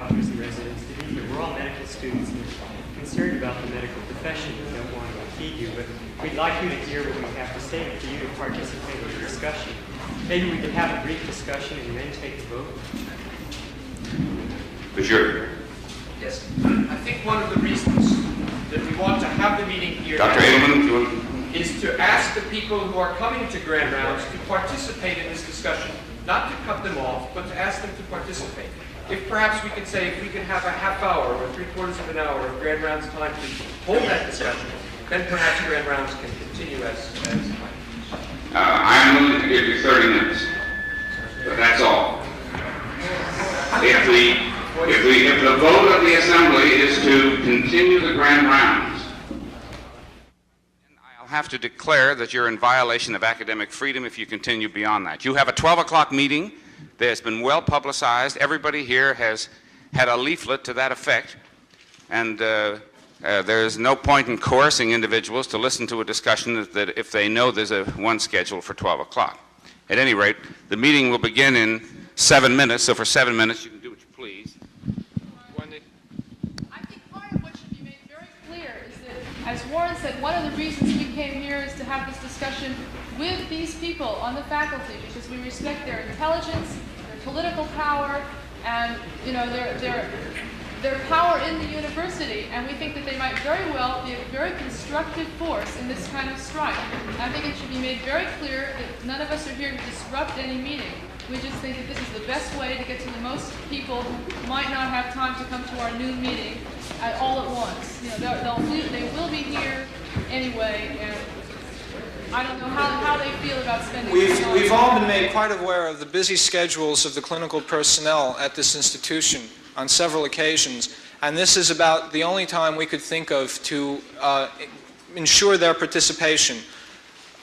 doctors and residents to be here. We're all medical students and concerned about the medical profession. We don't want to impede you, but we'd like you to hear what we have to say and for you to participate in the discussion. Maybe we could have a brief discussion and then take a vote. For sure. Yes, I think one of the reasons that we want to have the meeting here Dr. Edelman, is to ask the people who are coming to Grand Rounds to participate in this discussion, not to cut them off, but to ask them to participate. If perhaps we could say, if we could have a half hour or 3/4 of an hour of Grand Rounds time to hold that discussion, then perhaps Grand Rounds can continue as planned. I'm willing to give you 30 minutes, but that's all. If the vote of the Assembly is to continue the Grand Rounds, I'll have to declare that you're in violation of academic freedom if you continue beyond that. You have a 12 o'clock meeting. That's been well publicized. Everybody here has had a leaflet to that effect, and there's no point in coercing individuals to listen to a discussion that if they know there's one scheduled for 12 o'clock. At any rate, the meeting will begin in 7 minutes, so for 7 minutes you can do what you please. I think part of what should be made very clear is that, as Warren said, one of the reasons we came here is to have this discussion with these people on the faculty, because we respect their intelligence, their political power, and their power in the university, and we think that they might very well be a very constructive force in this kind of strike. I think it should be made very clear that none of us are here to disrupt any meeting. We just think that this is the best way to get to the most people who might not have time to come to our noon meeting all at once. They will be here anyway, and I don't know how they feel about spending time. We've all been made quite aware of the busy schedules of the clinical personnel at this institution on several occasions, and this is about the only time we could think of to ensure their participation.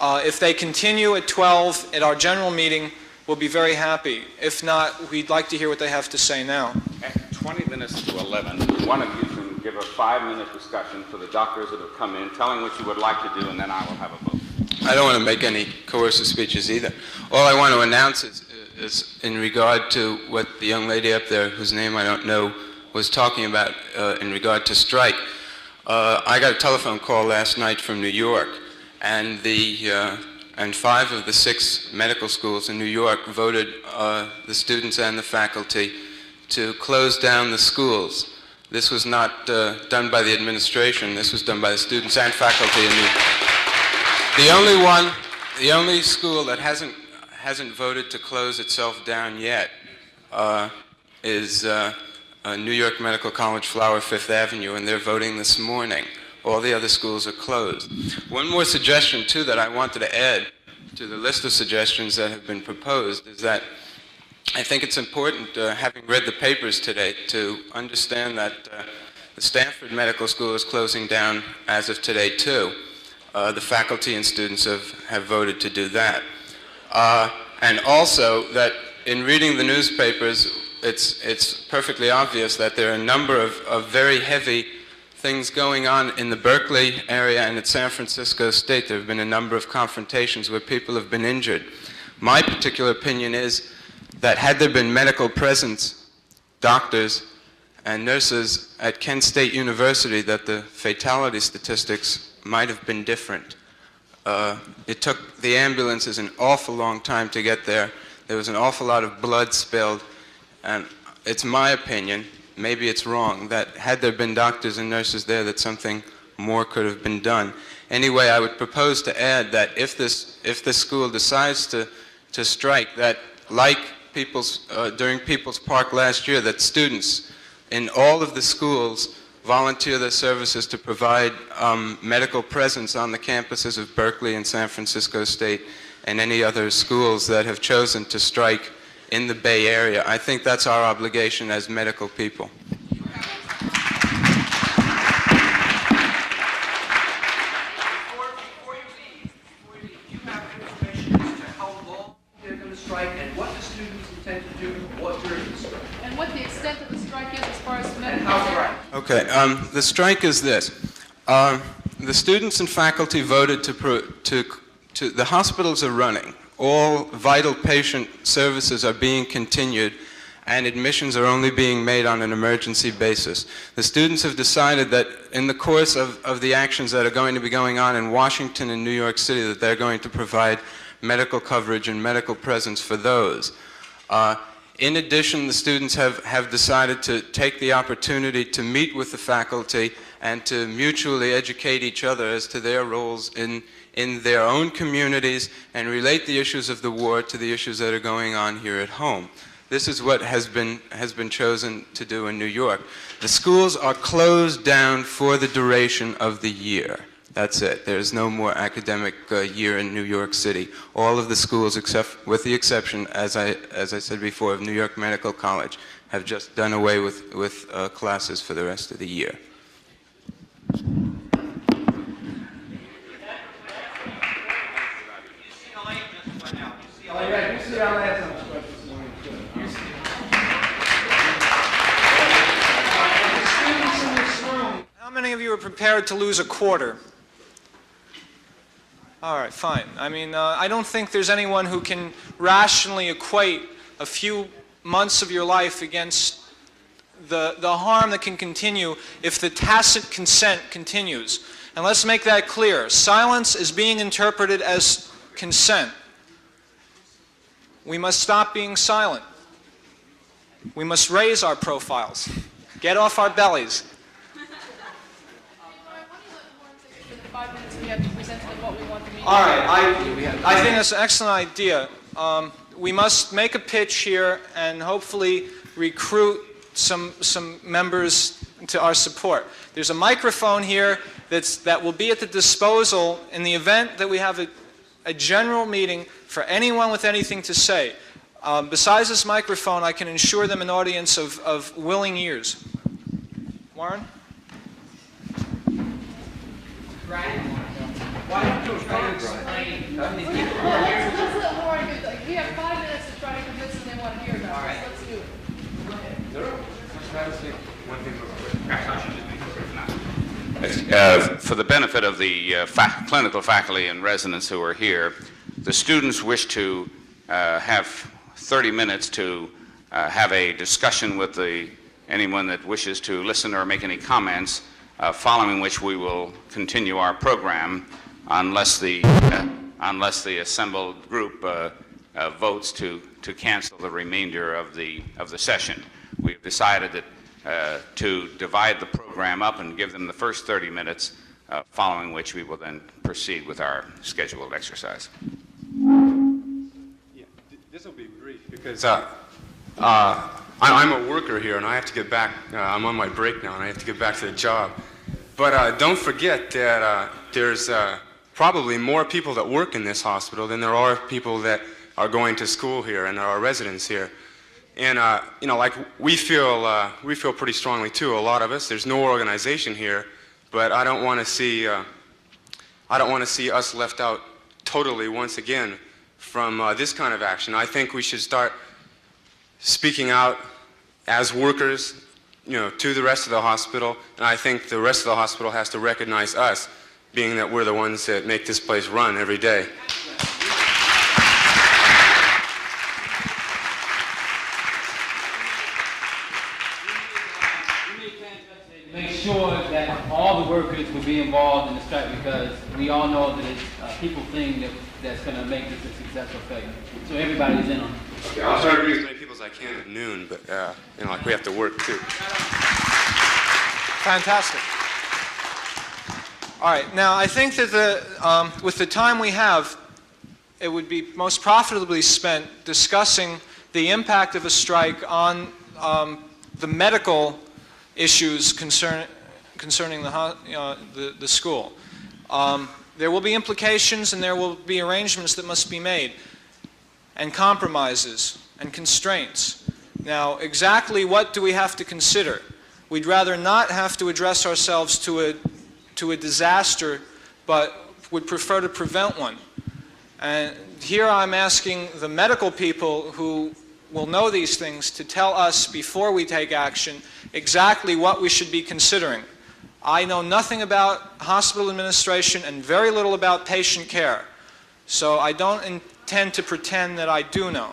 If they continue at 12 at our general meeting, we'll be very happy. If not, we'd like to hear what they have to say now. At 20 minutes to 11, one of you can give a 5-minute discussion for the doctors that have come in, telling what you would like to do, and then I will have a vote. I don't want to make any coercive speeches either. All I want to announce is in regard to what the young lady up there, whose name I don't know, was talking about in regard to strike. I got a telephone call last night from New York, and 5 of the 6 medical schools in New York voted the students and the faculty to close down the schools. This was not done by the administration. This was done by the students and faculty in New York. The only school that hasn't voted to close itself down yet is New York Medical College Flower, 5th Avenue, and they're voting this morning. All the other schools are closed. One more suggestion, too, that I wanted to add to the list of suggestions that have been proposed is that I think it's important, having read the papers today, to understand that the Stanford Medical School is closing down as of today, too. The faculty and students have voted to do that. And also that in reading the newspapers, it's perfectly obvious that there are a number of very heavy things going on in the Berkeley area and at San Francisco State. There have been a number of confrontations where people have been injured. My particular opinion is that had there been medical presence, doctors and nurses at Kent State University, that the fatality statistics might have been different. It took the ambulances an awful long time to get there. There was an awful lot of blood spilled, and it's my opinion, maybe it's wrong, that had there been doctors and nurses there, that something more could have been done. Anyway, I would propose to add that if this school decides to strike, that like during People's Park last year, that students in all of the schools volunteer their services to provide medical presence on the campuses of Berkeley and San Francisco State and any other schools that have chosen to strike in the Bay Area. I think that's our obligation as medical people. Before you leave, do you have information as to how long they're going to strike and what the students intend to do, what during the strike? And what the extent of the strike is as far as And medical how care. far? Okay, the strike is this. The students and faculty voted the hospitals are running. All vital patient services are being continued, and admissions are only being made on an emergency basis. The students have decided that in the course of the actions that are going to be going on in Washington and New York City, that they're going to provide medical coverage and medical presence for those. In addition, the students have decided to take the opportunity to meet with the faculty and to mutually educate each other as to their roles in their own communities and relate the issues of the war to the issues that are going on here at home. This is what has been chosen to do in New York. The schools are closed down for the duration of the year. That's it. There's no more academic year in New York City. All of the schools, except with the exception, as I said before, of New York Medical College, have just done away with classes for the rest of the year. How many of you are prepared to lose a quarter? All right, fine. I mean, I don't think there's anyone who can rationally equate a few months of your life against the harm that can continue if the tacit consent continues. And let's make that clear. Silence is being interpreted as consent. We must stop being silent. We must raise our profiles. Get off our bellies. All right, I think that's an excellent idea. We must make a pitch here and hopefully recruit some members to our support. There's a microphone here that will be at the disposal in the event that we have a general meeting for anyone with anything to say. Besides this microphone, I can assure them an audience of willing ears. Warren? Why don't you explain? Let's let Warren get, like, we have 5 minutes to try to convince them they want to hear about this. Let's do it. For the benefit of the clinical faculty and residents who are here, the students wish to have 30 minutes to have a discussion with anyone that wishes to listen or make any comments, following which we will continue our program unless the assembled group votes to cancel the remainder of the session. We've decided that to divide the program up and give them the first 30 minutes, following which we will then proceed with our scheduled exercise. Yeah, this will be brief because I'm a worker here and I have to get back. I'm on my break now and I have to get back to the job. But don't forget that there's probably more people that work in this hospital than there are people that are going to school here and are residents here. And you know, like we feel pretty strongly too. A lot of us. There's no organization here, but I don't want to see us left out totally once again from this kind of action. I think we should start speaking out as workers, you know, to the rest of the hospital, and I think the rest of the hospital has to recognize us, being that we're the ones that make this place run every day. Make sure that all the workers will be involved in the strike, because we all know that it's a people thing that's going to make this a successful failure. So everybody's in on it. Okay, I'll try to bring as many people as I can at noon, but you know, like we have to work too. Fantastic. All right. Now, I think that with the time we have, it would be most profitably spent discussing the impact of a strike on the medical issues concerning the school. There will be implications and there will be arrangements that must be made, and compromises and constraints. Now, exactly what do we have to consider? We'd rather not have to address ourselves to a disaster, but would prefer to prevent one. And here I'm asking the medical people who will know these things to tell us before we take action exactly what we should be considering. I know nothing about hospital administration and very little about patient care, so I don't intend to pretend that I do know.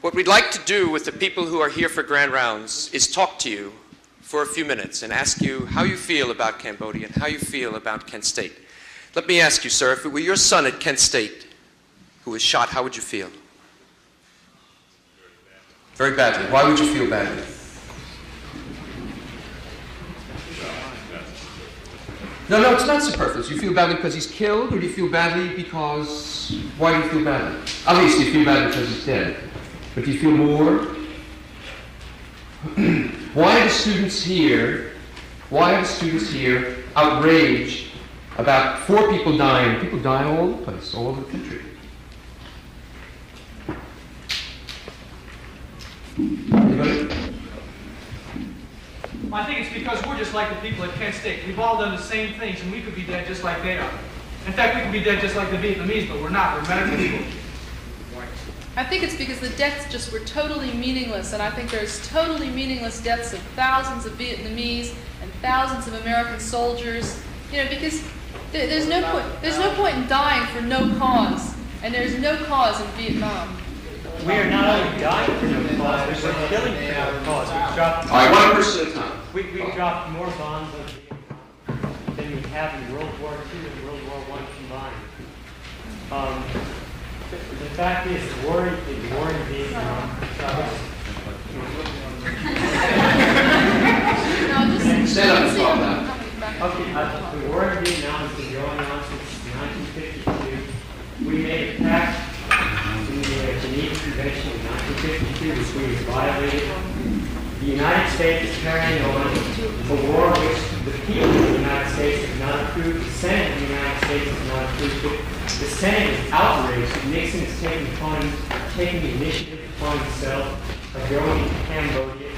What we'd like to do with the people who are here for Grand Rounds is talk to you for a few minutes and ask you how you feel about Cambodia and how you feel about Kent State. Let me ask you, sir, if it were your son at Kent State who was shot, how would you feel? Very badly. Why would you feel badly? No, it's not superfluous. You feel badly because he's killed, or do you feel badly because... Why do you feel badly? Obviously, you feel badly because he's dead. But do you feel more? Why are the students here outraged about 4 people dying? People die all over the place, all over the country. Anybody? I think it's because we're just like the people at Kent State. We've all done the same things, and we could be dead just like they are. In fact, we could be dead just like the Vietnamese, but we're not. We're medical people. I think it's because the deaths just were totally meaningless, and I think there's totally meaningless deaths of thousands of Vietnamese and thousands of American soldiers. You know, because there's no point in dying for no cause, and there's no cause in Vietnam. We are not only dying for no cause, we're killing for no cause. We've dropped, All right, one person at a time. we've dropped more bombs on Vietnam than we have in World War II and World War I combined. The fact is, the war in Vietnam. Stand up and talk now. Okay, the war in Vietnam has been going on since 1952. We made a pact in the Geneva Convention in 1952, which we violated. The United States is carrying on a war which the people of the United States have not approved. The Senate of the United States has not approved it. The Senate is outraged. Nixon is taking the initiative upon himself of going into Cambodia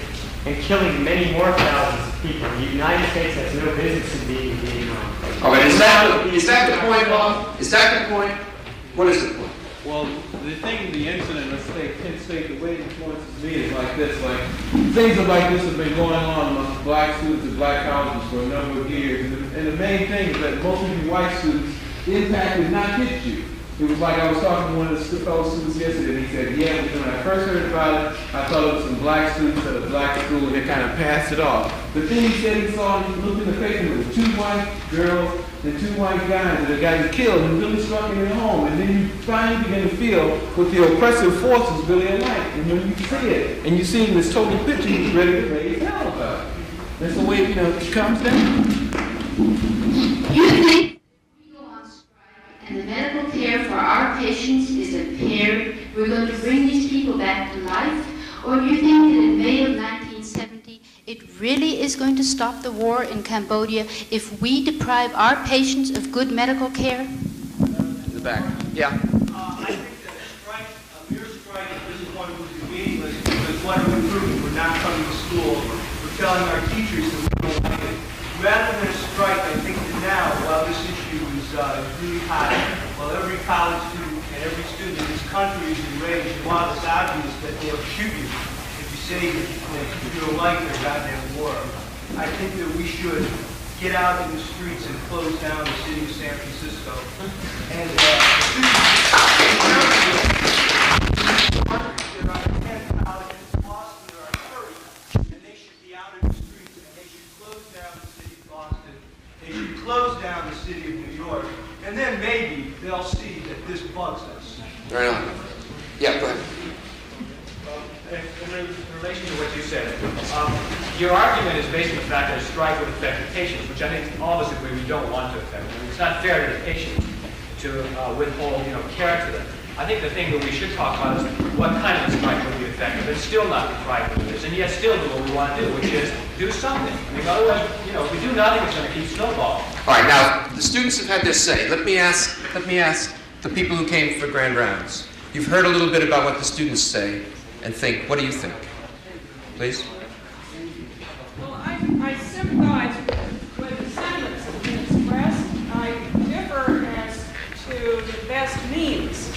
and killing many more thousands of people. The United States has no business in being in Vietnam. All right, is that the point, Bob? Is that the point? What is the point? Well, the thing, the incident, let's say Kent State, the way it influences me is like this, like, things like this have been going on amongst black students at black colleges for a number of years, and the main thing is that most of you white students, the impact did not hit you. It was like I was talking to one of the fellow students yesterday, and he said, yeah, when I first heard about it, I thought it was some black students at a black school, and they kind of passed it off. The thing he said he saw, he looked in the paper, there was 2 white girls and 2 white guys that had gotten killed, and really struck him at home. And then you finally begin to feel what the oppressive forces really are like. And when you see it, and you see this total picture, you're ready to raise hell about it. That's the way, it comes down. You think we go on strike and the medical care for our patients is impaired, we're going to bring these people back to life? Or do you think that in May of 1970, it really is going to stop the war in Cambodia if we deprive our patients of good medical care? In the back. Yeah. I think that a mere strike at this point would be meaningless because what are we proving? We're not coming to school. We're telling our teachers that we don't like it. Rather than a strike, I think that now, while this issue is really hot, while every college student and every student in this country is enraged, while it's obvious that they'll shoot you if you say that you don't like their goddamn war, I think that we should get out in the streets and close down the city of San Francisco. And there are 10 colleges, in Boston there are 30, and they should be out in the streets and they should close down the city of Boston. They should close down the city of New York. And then maybe they'll see that this bugs us. Right on. Yeah, go ahead. In relation to what you said, your argument is based on the fact that a strike would affect the patients, which I think all of us agree we don't want to affect. I mean, it's not fair to the patient to withhold, care to them. I think the thing that we should talk about is what kind of a strike would be effective. It's still not deprived of this, and yet still do what we want to do, which is do something. I mean, otherwise, if we do nothing, it's going to keep snowballing. All right, now the students have had their say. Let me ask the people who came for Grand Rounds. You've heard a little bit about what the students say and think. What do you think? Please. Well, I sympathize with the sentiments that have been expressed. I differ as to the best means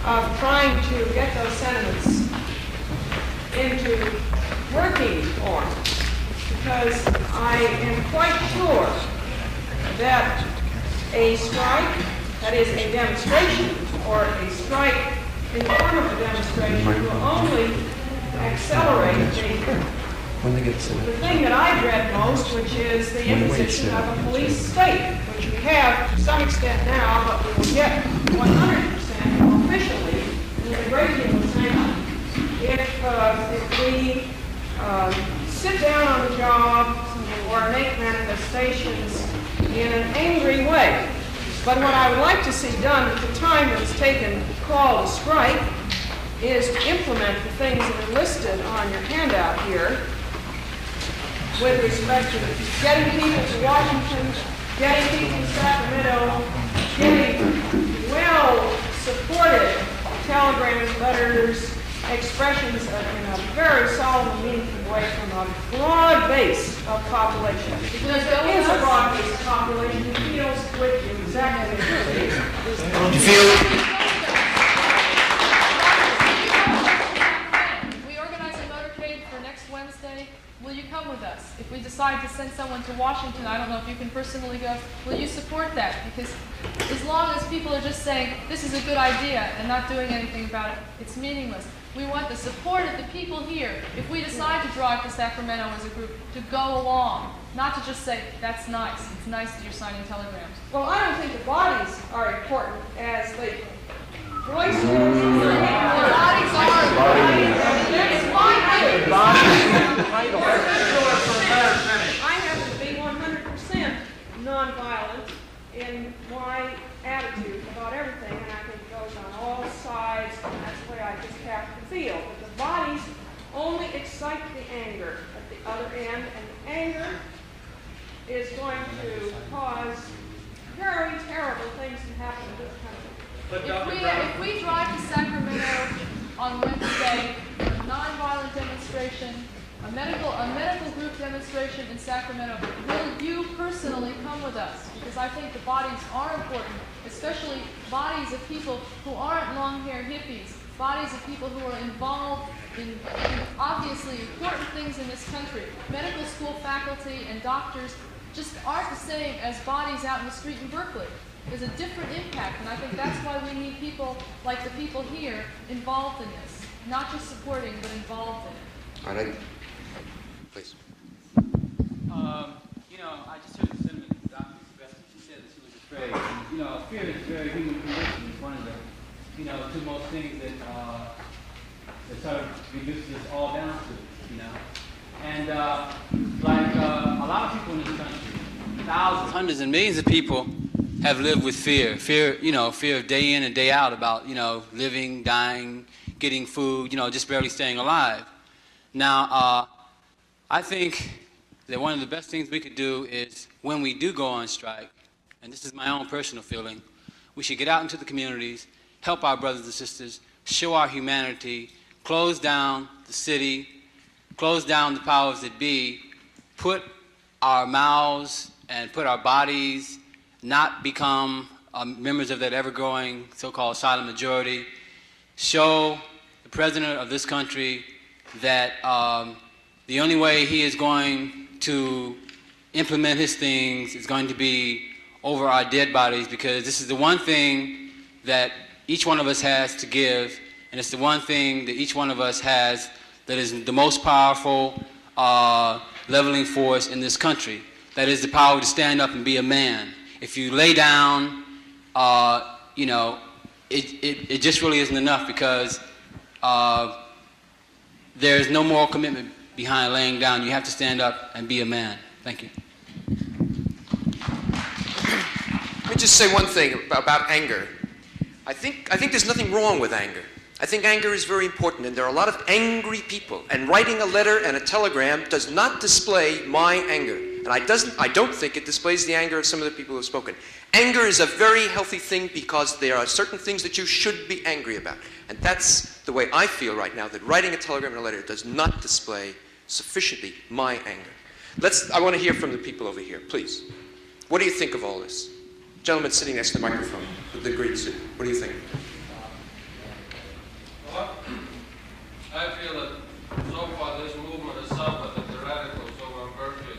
of trying to get those sentiments into working form, because I am quite sure that a strike, that is a demonstration, or a strike in the form of a demonstration will only accelerate the thing that I dread most, which is the imposition of a police state, which we have to some extent now, but we will get 100% officially with a great deal of sanction if we sit down on the job or make manifestations in an angry way. But what I would like to see done at the time that it's taken to call a strike is to implement the things that are listed on your handout here with respect to getting people to Washington, getting people to Sacramento, getting well-supported telegrams, letters, expressions in a very solemn and meaningful way from a broad base of population. Because there is a broad base of population who feels with you exactly as you feel. We organize a motorcade for next Wednesday. Will you come with us? If we decide to send someone to Washington, I don't know if you can personally go, will you support that? Because as long as people are just saying, this is a good idea, and not doing anything about it, it's meaningless. We want the support of the people here, if we decide to drive to Sacramento as a group, to go along, not to just say, that's nice, it's nice that you're signing telegrams. Well, I don't think the bodies are important as the voices. The bodies are. I have to be 100% nonviolent in my attitude about everything, and I think it goes on all sides, and that's the way I just have to feel. But the bodies only excite the anger at the other end, and the anger is going to cause very terrible things to happen to this country. If we drive to Sacramento on Wednesday, a nonviolent demonstration, a medical group demonstration in Sacramento, will you personally come with us? Because I think the bodies are important, especially bodies of people who aren't long-haired hippies, bodies of people who are involved in obviously important things in this country. Medical school faculty and doctors just aren't the same as bodies out in the street in Berkeley. There's a different impact, and I think that's why we need people like the people here involved in this. Not just supporting, but involved in it. All right. Please. I just heard the sentiment from Dr. Express. She said that she was afraid. And, fear is a very human condition. It's one of the, two most things that sort of reduces us all down to, And like a lot of people in this country, thousands, hundreds, and millions of people have lived with fear. Fear of day in and day out about, living, dying, getting food, just barely staying alive. Now, I think that one of the best things we could do is when we do go on strike, and this is my own personal feeling, we should get out into the communities, help our brothers and sisters, show our humanity, close down the city, close down the powers that be, put our mouths and put our bodies, not become members of that ever-growing so-called silent majority, show the president of this country that the only way he is going to implement his things is going to be over our dead bodies, because this is the one thing that each one of us has to give, and it's the one thing that each one of us has that is the most powerful leveling force in this country. That is the power to stand up and be a man. If you lay down, it just really isn't enough, because there's no moral commitment behind laying down. You have to stand up and be a man. Thank you. Let me just say one thing about anger. I think there's nothing wrong with anger. I think anger is very important, and there are a lot of angry people, and writing a letter and a telegram does not display my anger. And I don't think it displays the anger of some of the people who have spoken. Anger is a very healthy thing, because there are certain things that you should be angry about. And that's the way I feel right now, that writing a telegram and a letter does not display sufficiently my anger. I want to hear from the people over here, please. What do you think of all this? Gentleman sitting next to the microphone with the green suit. What do you think? Well, I feel that so far this movement has suffered that the radicals over in Berkeley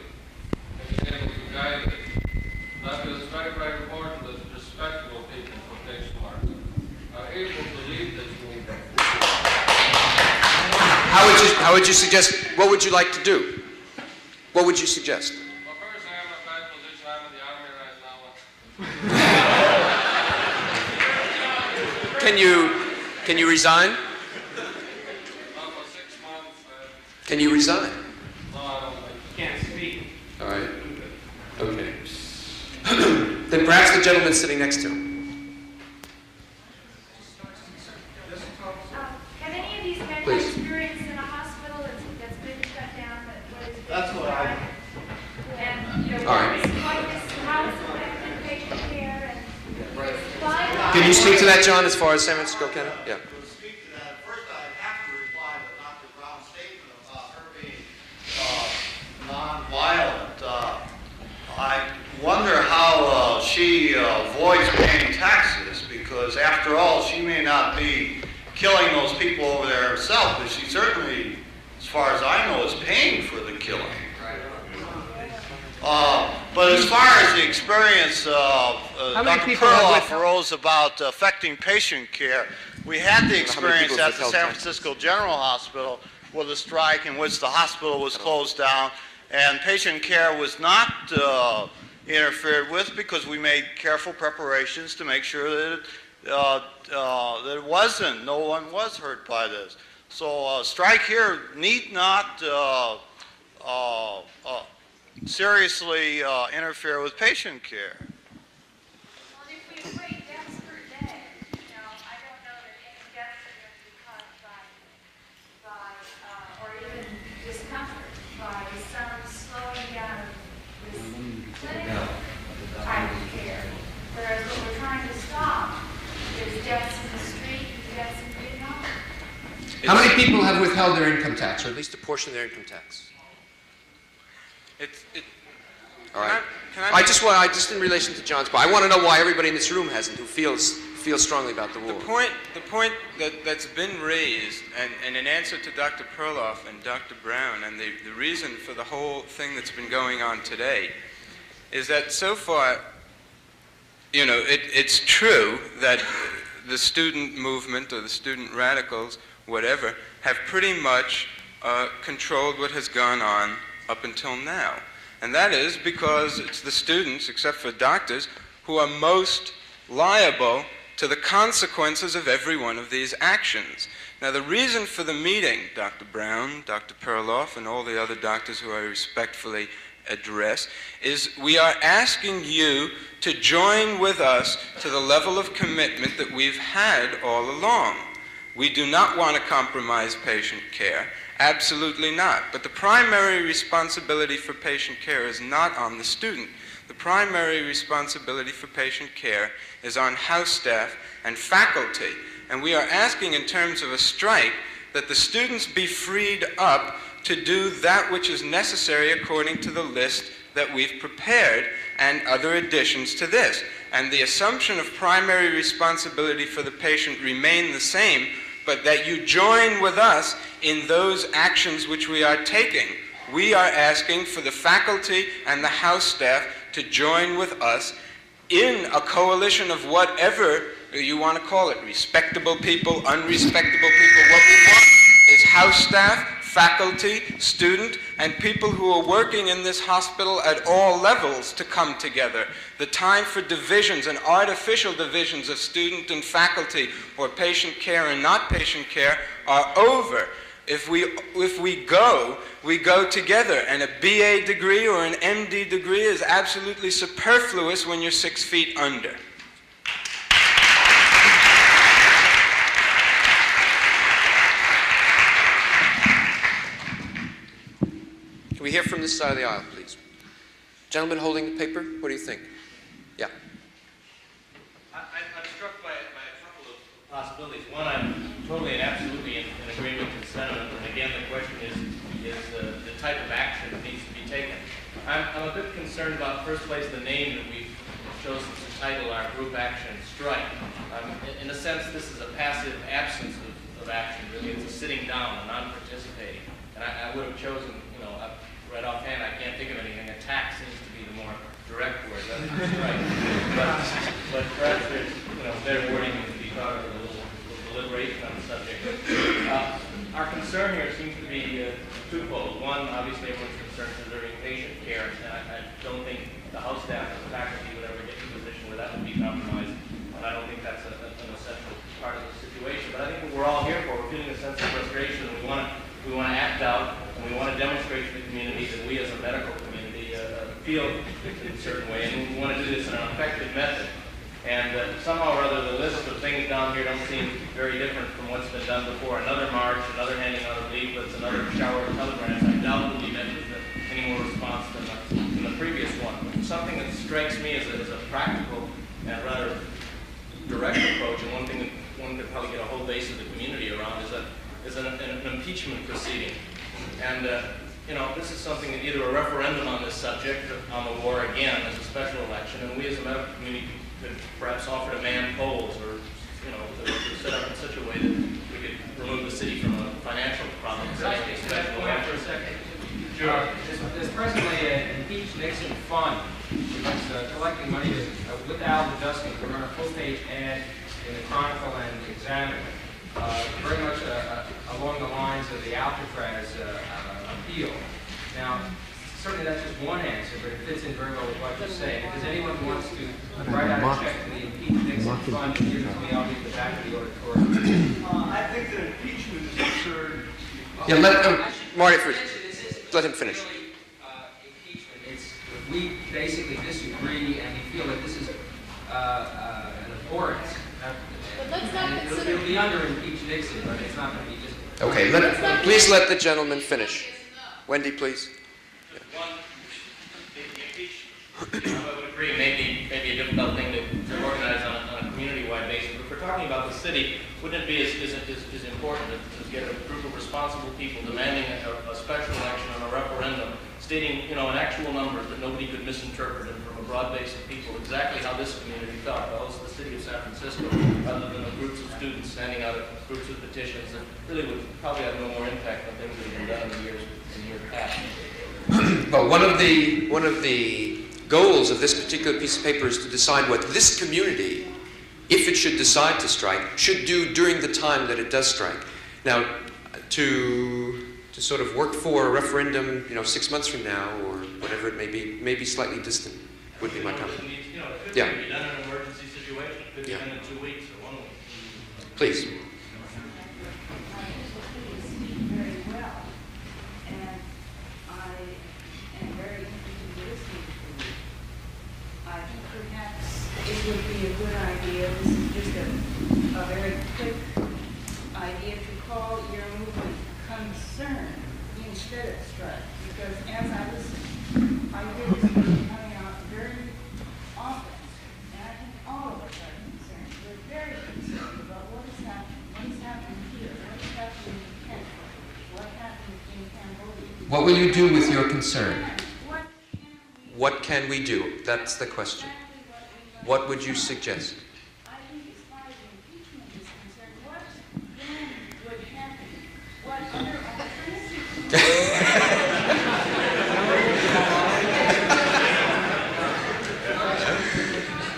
have been able to guide it. And I feel it's very, very important that respectable people, quotation marks, are able to lead this movement How would you suggest, what would you like to do? What would you suggest? Well, first, I am in a bad position. I'm in the army right now. Can you resign? For 6 months. Can you resign? No, I don't. I can't speak. All right. Okay. Then perhaps the gentleman sitting next to him. Have any of these men Please. had experience in a hospital that's been shut down? That's what I... And, you know, All right. how it's affected patient care and... Can you speak to that, John, as far as San Francisco County? Yeah. To speak to that, first I'd have to reply to Dr. Brown's statement about her being nonviolent. I wonder how she avoids paying taxes, because after all, she may not be killing those people over there herself, but she certainly, as far as I know, is paying for the killing. But as far as the experience Dr. Perloff arose about affecting patient care, we had the experience at the San Francisco General Hospital with a strike in which the hospital was closed down, and patient care was not interfered with because we made careful preparations to make sure that it wasn't, no one was hurt by this. So strike here need not seriously interfere with patient care. Well, if we equate deaths per day, you know, I don't know that any deaths are going to be caused by or even discomfort by some slowing down of this clinical type of care. Whereas what we're trying to stop is deaths in the street, deaths in Vietnam. How many people have withheld their income tax, or at least a portion of their income tax? All right. I just in relation to John's point, I want to know why everybody in this room hasn't, who feels strongly about the war. The point that's been raised, and in answer to Dr. Perloff and Dr. Brown, and the reason for the whole thing that's been going on today, is that so far, you know, it's true that the student movement or the student radicals, whatever, have pretty much controlled what has gone on up until now. And that is because it's the students, except for doctors, who are most liable to the consequences of every one of these actions. Now, the reason for the meeting, Dr. Brown, Dr. Perloff, and all the other doctors who I respectfully address, is we are asking you to join with us to the level of commitment that we've had all along. We do not want to compromise patient care. Absolutely not. But the primary responsibility for patient care is not on the student. The primary responsibility for patient care is on house staff and faculty. And we are asking in terms of a strike that the students be freed up to do that which is necessary according to the list that we've prepared and other additions to this. And the assumption of primary responsibility for the patient remain the same, but that you join with us in those actions which we are taking. We are asking for the faculty and the house staff to join with us in a coalition of whatever you want to call it, respectable people, unrespectable people. What we want is house staff, faculty, student, and people who are working in this hospital at all levels to come together. The time for divisions and artificial divisions of student and faculty or patient care and not patient care are over. If we go together, and a BA degree or an MD degree is absolutely superfluous when you're 6 feet under. Can we hear from this side of the aisle, please? Gentleman holding the paper, what do you think? Yeah. I'm struck by a couple of possibilities. One, I'm totally and absolutely in agreement with the sentiment, and again, the question is the type of action that needs to be taken. I'm a bit concerned about, first place, the name that we've chosen to title our group action strike. In a sense, this is a passive absence of action, really. It's a sitting down, a non-participating. And I would have chosen, you know, right offhand, I can't think of anything. Attack seems to be the more direct word, rather than strike. But perhaps there's, you know, better wording to be thought of, a little deliberation on the subject. our concern here seems to be twofold. One, obviously, everyone's concerned preserving patient care, and I don't think the house staff or the faculty would ever get to a position where that would be compromised, and I don't think that's an essential part of the situation. But I think what we're all here for, we're feeling a sense of frustration, and we want to act out, and we want to demonstrate to the community that we as a medical community feel in a certain way, and we want to do this in an effective method. And somehow or other, the list of things down here don't seem very different from what's been done before. Another march, another handing out of leaflets, another shower of telegrams. I doubt will be met with any more response than the previous one. Something that strikes me as a practical and rather direct approach, and one thing that one could probably get a whole base of the community around is an impeachment proceeding. And you know, this is something that either a referendum on this subject, on the war again, as a special election, and we as a medical community could perhaps offer to man polls, or to set up in such a way that we could remove the city from a financial problem. Can I take that point for a second? Sure. There's presently an Impeach Nixon fund, which is collecting money with Al Dustin to run a full-page ad in the Chronicle and Examiner, very much along the lines of the Alcatraz appeal. Now, certainly that's just one answer, but it fits in very well with what you're saying. If there's anyone who wants to write out a check to the Impeach Nixon fund, give it to me, I'll be at the back of the auditorium. I think that impeachment is absurd. Yeah, let Marty let him finish. We basically disagree, and we feel that this is an abhorrence. But let's not consider... It'll be under Impeach Nixon, but it's not going to be just... Okay, please let the gentleman finish. Wendy, please. One, the impeachment, I would agree, maybe a difficult thing to organize on a community-wide basis. But if we're talking about the city, wouldn't it be as important to get a group of responsible people demanding a special election on a referendum, stating, in actual numbers that nobody could misinterpret it from a broad base of people, exactly how this community felt. Well, it's the city of San Francisco, rather than the groups of students standing out groups of petitions that really would probably have no more impact than things that have been done in the years past. Well, one of the goals of this particular piece of paper is to decide what this community, if it should decide to strike, should do during the time that it does strike. Now, to sort of work for a referendum, 6 months from now, or whatever it may be slightly distant, would be my comment. It could be done in an emergency situation. It could be done in 2 weeks or 1 week. Please. Very well, and I am very interested in listening to you. I think perhaps it would be a good idea, this is just a very quick idea, to call your movement concern instead of strike, because as I listen, I hear this coming out very often, and I think all of us are concerned. We're very concerned about what is happening here, what is happening in Kenya, what happened in Cambodia. What will you do with your concern? What can we do? That's the question. What would you suggest? I think as far as impeachment is concerned, what then would happen? What other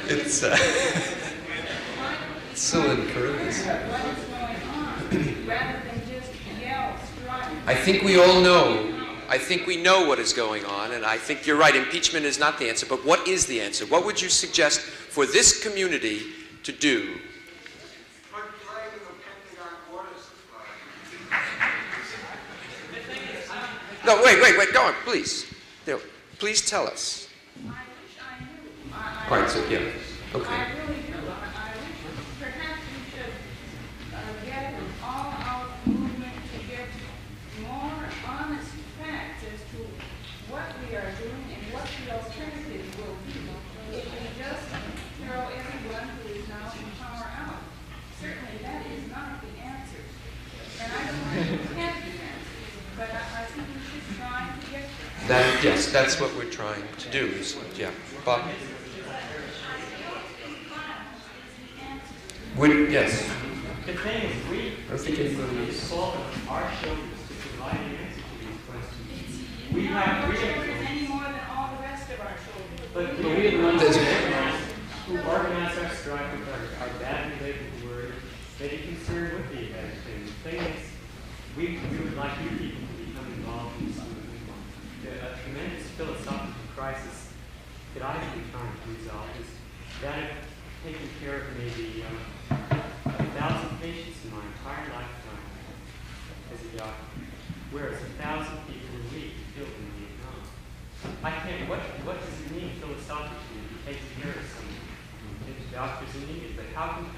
It's so encouraging. What is going on, rather than just yell, strike. I think we all know. I think we know what is going on, and I think you're right. Impeachment is not the answer, but what is the answer? What would you suggest for this community to do? No, wait, go on, please. Please tell us. I wish I knew. All right, so yeah, okay. I really do. I wish perhaps we should get an all-out movement to get more honest facts as to what we are doing and what the alternative will be if we just throw everyone who is now in power out. Certainly that is not the answer. And I don't think it can be answered. But I think we should try to get there. Yes, that's what we're trying to do. Yeah, Bob. Yes. The thing is, we solve our shoulders to provide an answer to these questions. We have any more than all the rest of our shoulders. But we are the ones who organize our strike with our bad related word, maybe concerned with the event. The thing is, we would like you people to become involved in this movement. A tremendous philosophical crisis that I've been trying to resolve is that of taking care of maybe 1,000 patients in my entire lifetime as a doctor, whereas 1,000 people a week killed in Vietnam. I can't. What does it mean philosophically to take care of someone? If doctors are needed, but how can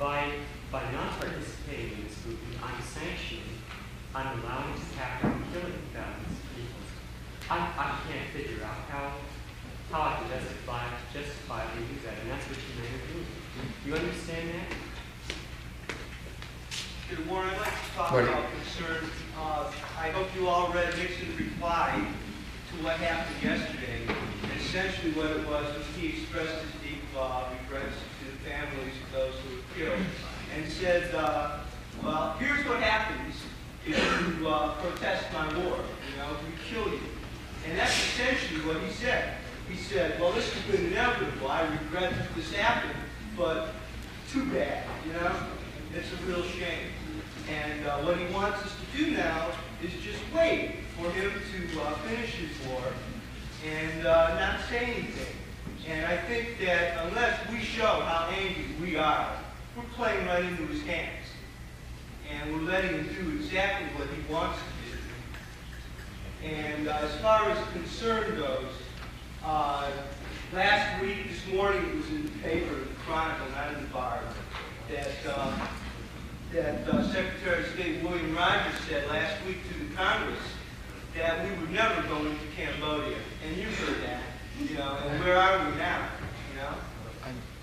by not participating in this movement, I'm sanctioning, I'm allowing to happen, I'm killing thousands of people. I can't figure out how I can justifiably do that, and that's what you may do. Do you understand that? Warren, I'd like to talk about concern. I hope you all read Nixon's reply to what happened yesterday. And essentially what it was he expressed his deep regrets to the families of those who were killed and said, well, here's what happens if you protest my war. We kill you. And that's essentially what he said. He said, well, this has been inevitable. I regret that this happened, but too bad, It's a real shame. And what he wants us to do now is just wait for him to finish his war and not say anything. And I think that unless we show how angry we are, we're playing right into his hands. And we're letting him do exactly what he wants to do. And as far as concern goes, last week, this morning, it was in the paper, the Chronicle, not in the Bar, that Secretary of State William Rogers said last week to the Congress that we were never going into Cambodia. And you heard that, and where are we now,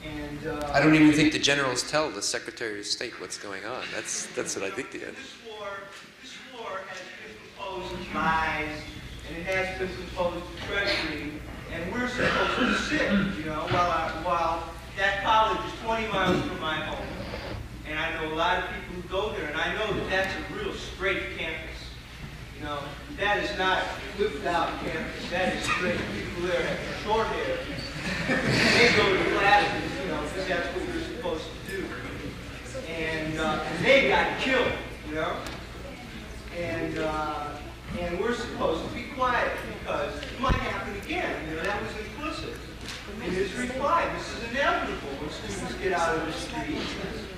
And I don't even think the generals tell the Secretary of State what's going on. That's what I think they do. This war has been proposed to lies, and it has been proposed to treachery, and we're supposed to sit, while that college is 20 miles from my home. And I know a lot of people who go there, and I know that that's a real straight campus. That is not whipped out campus. That is straight. People there have short hair. They go to classes, because that's what you're supposed to do. And they got killed, And we're supposed to be quiet because it might happen again. That was implicit in his reply. This is inevitable when students get out of the street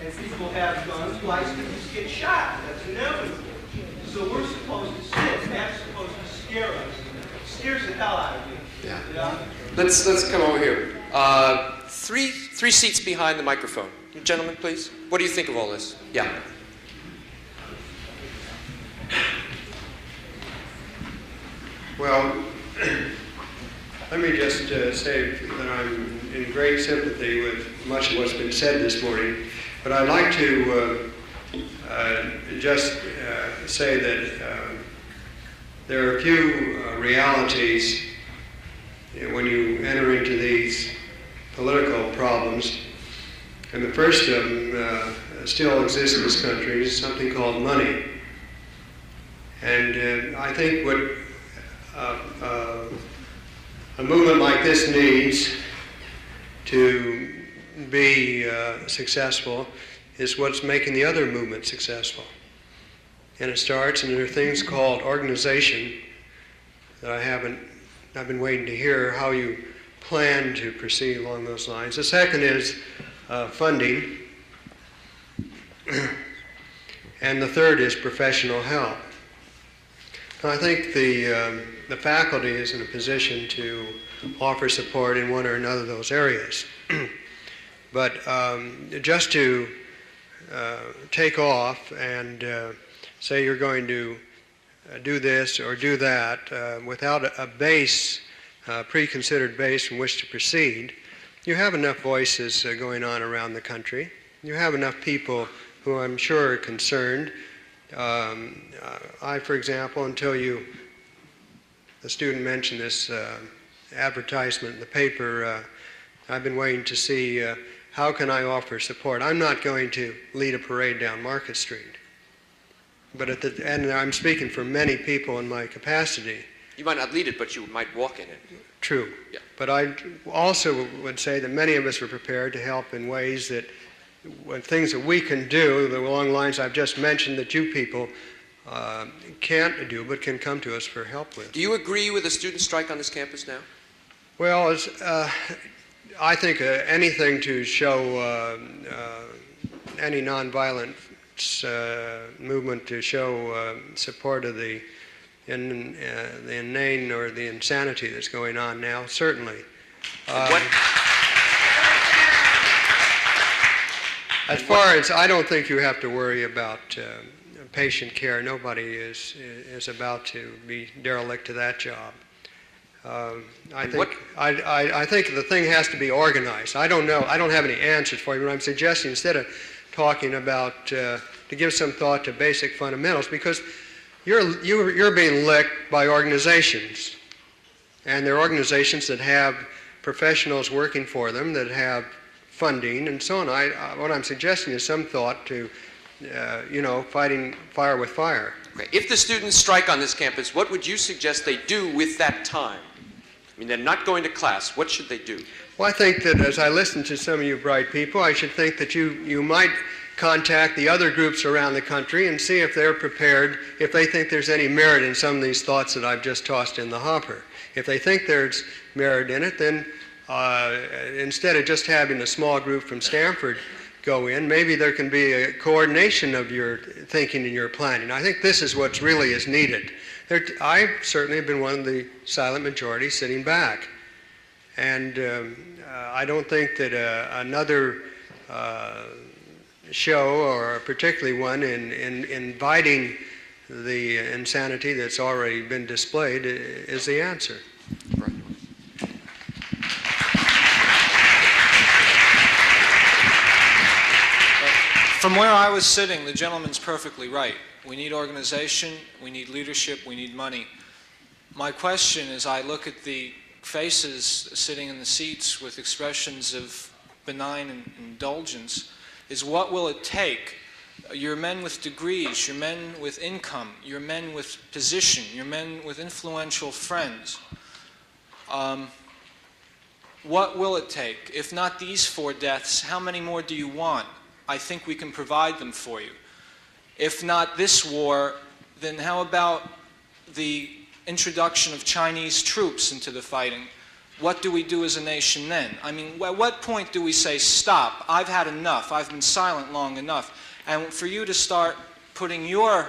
and people have guns, why students get shot. That's inevitable. So we're supposed to sit. That's supposed to scare us. It scares the hell out of me. Yeah. Let's come over here. Three seats behind the microphone. Gentlemen, please. What do you think of all this? Yeah. Well, let me just say that I'm in great sympathy with much of what's been said this morning, but I'd like to just say that there are a few realities when you enter into these political problems, and the first of them still exists in this country is something called money. And I think what a movement like this needs to be successful is what's making the other movement successful. And it starts, and there are things called organization that I've been waiting to hear how you plan to proceed along those lines. The second is funding. And the third is professional help. And I think the faculty is in a position to offer support in one or another of those areas. But just to take off and say you're going to do this or do that without a base, pre-considered base from which to proceed, you have enough voices going on around the country. You have enough people who I'm sure are concerned. I, for example, until the student mentioned this advertisement in the paper, I've been waiting to see how can I offer support. I'm not going to lead a parade down Market Street. But and I'm speaking for many people in my capacity. You might not lead it, but you might walk in it. True. Yeah. But I also would say that many of us are prepared to help in ways that, things that we can do, along the lines I've just mentioned that you people can't do, but can come to us for help with. Do you agree with a student strike on this campus now? Well, I think anything to show any nonviolent movement to show support of the inane or the insanity that's going on now, certainly. As far as, I don't think you have to worry about patient care. Nobody is about to be derelict to that job. I think the thing has to be organized. I don't know. I don't have any answers for you, but I'm suggesting instead of talking about to give some thought to basic fundamentals, because you're being licked by organizations, and they're organizations that have professionals working for them, that have funding and so on. What I'm suggesting is some thought to, fighting fire with fire. Okay. If the students strike on this campus, what would you suggest they do with that time? I mean, they're not going to class. What should they do? Well, I think that as I listen to some of you bright people, I should think that you might contact the other groups around the country and see if they're prepared, if they think there's any merit in some of these thoughts that I've just tossed in the hopper. If they think there's merit in it, then instead of just having a small group from Stanford go in, maybe there can be a coordination of your thinking and your planning. I think this is what really is needed. I certainly have been one of the silent majority sitting back. And I don't think that another show, or particularly one in inviting the insanity that's already been displayed, is the answer. Right. From where I was sitting, the gentleman's perfectly right. We need organization, we need leadership, we need money. My question, as I look at the faces sitting in the seats with expressions of benign indulgence, is what will it take? Your men with degrees, your men with income, your men with position, your men with influential friends. What will it take? If not these 4 deaths, how many more do you want? I think we can provide them for you. If not this war, then how about the introduction of Chinese troops into the fighting? What do we do as a nation then? I mean, at what point do we say, stop, I've had enough, I've been silent long enough, and for you to start putting your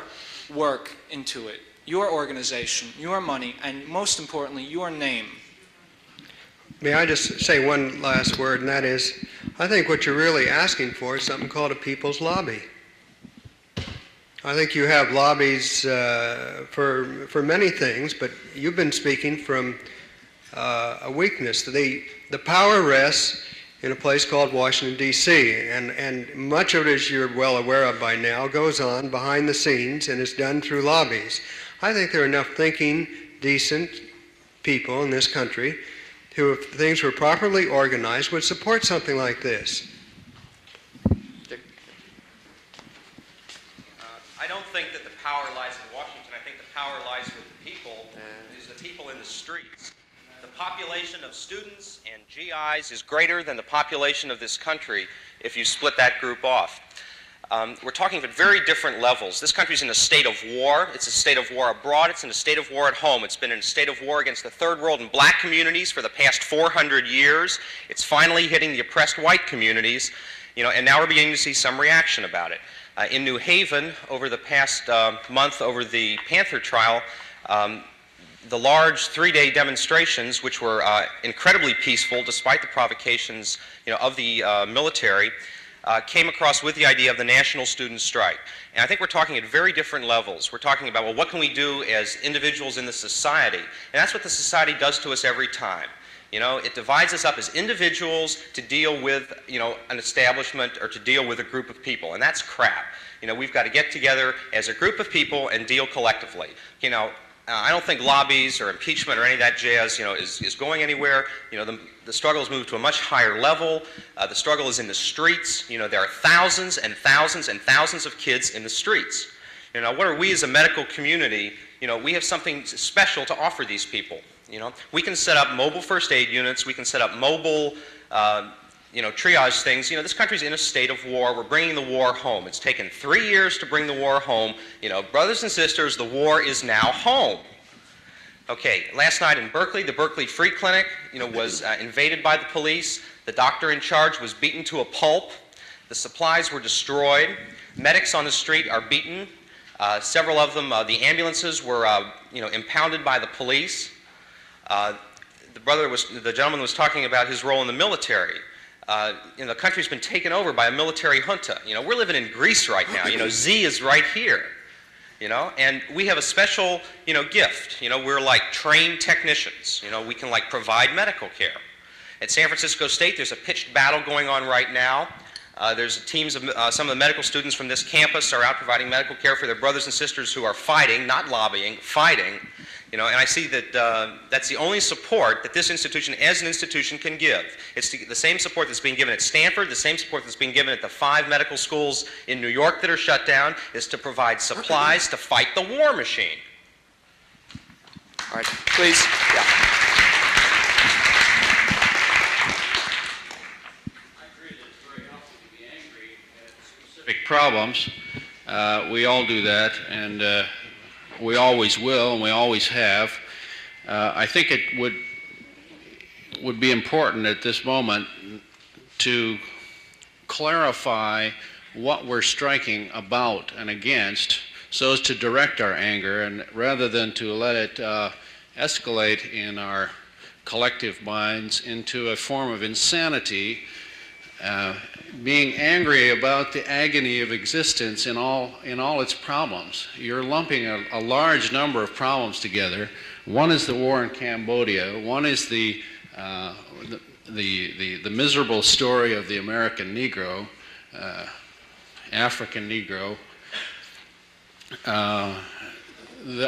work into it, your organization, your money, and most importantly, your name? May I just say one last word, and that is, I think what you're really asking for is something called a people's lobby. I think you have lobbies for many things, but you've been speaking from a weakness. The power rests in a place called Washington, D.C., and much of it, as you're well aware of by now, goes on behind the scenes and is done through lobbies. I think there are enough thinking, decent people in this country who, if things were properly organized, would support something like this. I don't think that the power lies in Washington. I think the power lies with the people. It is the people in the streets. The population of students and GIs is greater than the population of this country if you split that group off. We're talking at very different levels. This country's in a state of war. It's a state of war abroad. It's in a state of war at home. It's been in a state of war against the third world and black communities for the past 400 years. It's finally hitting the oppressed white communities, and now we're beginning to see some reaction about it. In New Haven, over the past month, over the Panther trial, the large 3-day demonstrations, which were incredibly peaceful despite the provocations of the military, came across with the idea of the national student strike. And I think we're talking at very different levels. We're talking about, well, what can we do as individuals in the society? And that's what the society does to us every time. It divides us up as individuals to deal with, an establishment or to deal with a group of people, and that's crap. We've got to get together as a group of people and deal collectively. I don't think lobbies or impeachment or any of that jazz, is going anywhere. The struggle has moved to a much higher level. The struggle is in the streets. There are thousands and thousands and thousands of kids in the streets. What are we as a medical community? We have something special to offer these people. We can set up mobile first aid units. We can set up mobile triage things. This country's in a state of war. We're bringing the war home. It's taken 3 years to bring the war home. Brothers and sisters, the war is now home. Okay, last night in Berkeley, the Berkeley Free Clinic, was invaded by the police. The doctor in charge was beaten to a pulp. The supplies were destroyed. Medics on the street are beaten. Several of them, the ambulances were, impounded by the police. The gentleman was talking about his role in the military. The country's been taken over by a military junta. We're living in Greece right now. Z is right here. And we have a special, gift. We're like trained technicians. We can provide medical care. At San Francisco State, there's a pitched battle going on right now. There's teams of some of the medical students from this campus are out providing medical care for their brothers and sisters who are fighting, not lobbying, fighting. And I see that that's the only support that this institution, as an institution, can give. It's the same support that's being given at Stanford, the same support that's being given at the 5 medical schools in New York that are shut down, is to provide supplies to fight the war machine. All right, please. Yeah. Problems. We all do that, and we always will, and we always have. I think it would be important at this moment to clarify what we're striking about and against, so as to direct our anger, and rather than to let it escalate in our collective minds into a form of insanity. Being angry about the agony of existence in all its problems. You're lumping a large number of problems together. One is the war in Cambodia. One is the miserable story of the American Negro, African Negro.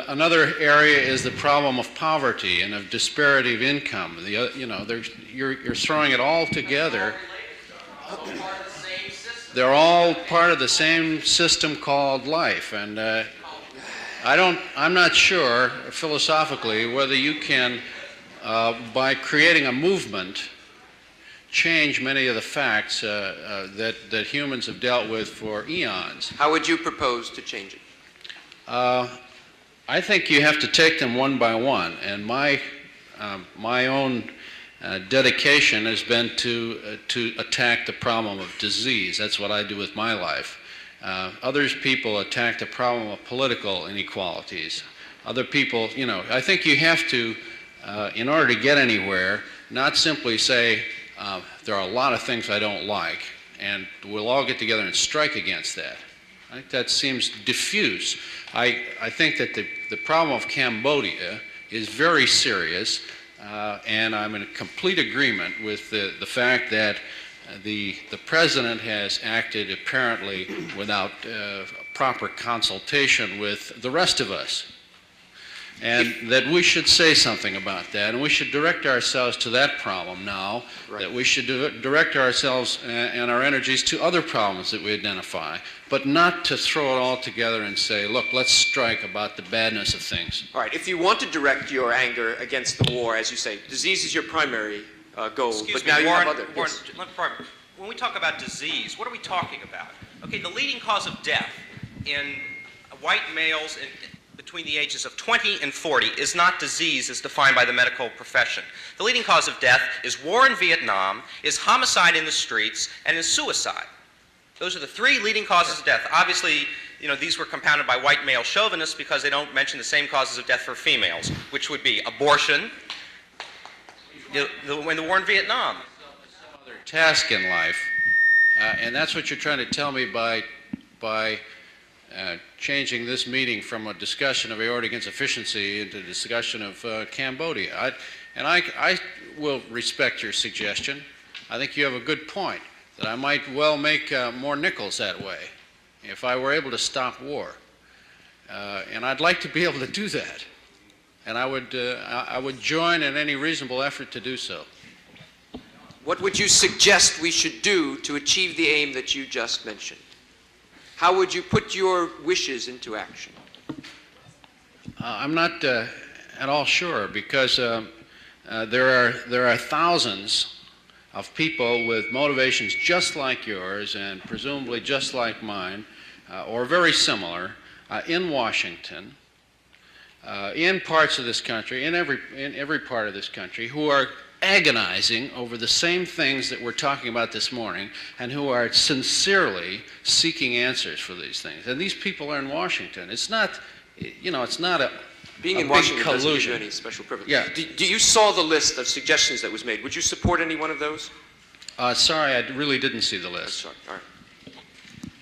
Another area is the problem of poverty and of disparity of income. You're throwing it all together. They're all part of the same system called life, and I'm not sure philosophically whether you can, by creating a movement, change many of the facts that humans have dealt with for eons. How would you propose to change it? I think you have to take them one by one, and my own dedication has been to attack the problem of disease. That's what I do with my life. Other people attack the problem of political inequalities. Other people, I think you have to, in order to get anywhere, not simply say, there are a lot of things I don't like, and we'll all get together and strike against that. I think that seems diffuse. I think that the problem of Cambodia is very serious. And I'm in complete agreement with the fact that the president has acted apparently without proper consultation with the rest of us. And that we should say something about that, and we should direct ourselves to that problem now, that we should direct ourselves and our energies to other problems that we identify, but not to throw it all together and say, look, let's strike about the badness of things. All right, if you want to direct your anger against the war, as you say, disease is your primary goal, but now you have other... Yes. When we talk about disease, what are we talking about? Okay, the leading cause of death in white males between the ages of 20 and 40 is not disease as defined by the medical profession. The leading cause of death is war in Vietnam, is homicide in the streets, and is suicide. Those are the 3 leading causes of death. Obviously, these were compounded by white male chauvinists because they don't mention the same causes of death for females, which would be abortion, when the war in Vietnam. Task in life, and that's what you're trying to tell me by changing this meeting from a discussion of aortic insufficiency into a discussion of Cambodia. I will respect your suggestion. I think you have a good point, that I might well make more nickels that way if I were able to stop war. And I'd like to be able to do that. And I would join in any reasonable effort to do so. What would you suggest we should do to achieve the aim that you just mentioned? How would you put your wishes into action? I'm not at all sure, because there are thousands of people with motivations just like yours and presumably just like mine, or very similar, in Washington, in parts of this country, in every part of this country, who are agonizing over the same things that we're talking about this morning, and who are sincerely seeking answers for these things. And these people are in Washington. It's not, you know, it's not a Being a in big Washington doesn't give you collusion. any special privilege. Yeah. Do you saw the list of suggestions that was made? Would you support any one of those? Sorry, I really didn't see the list. Sorry. All right.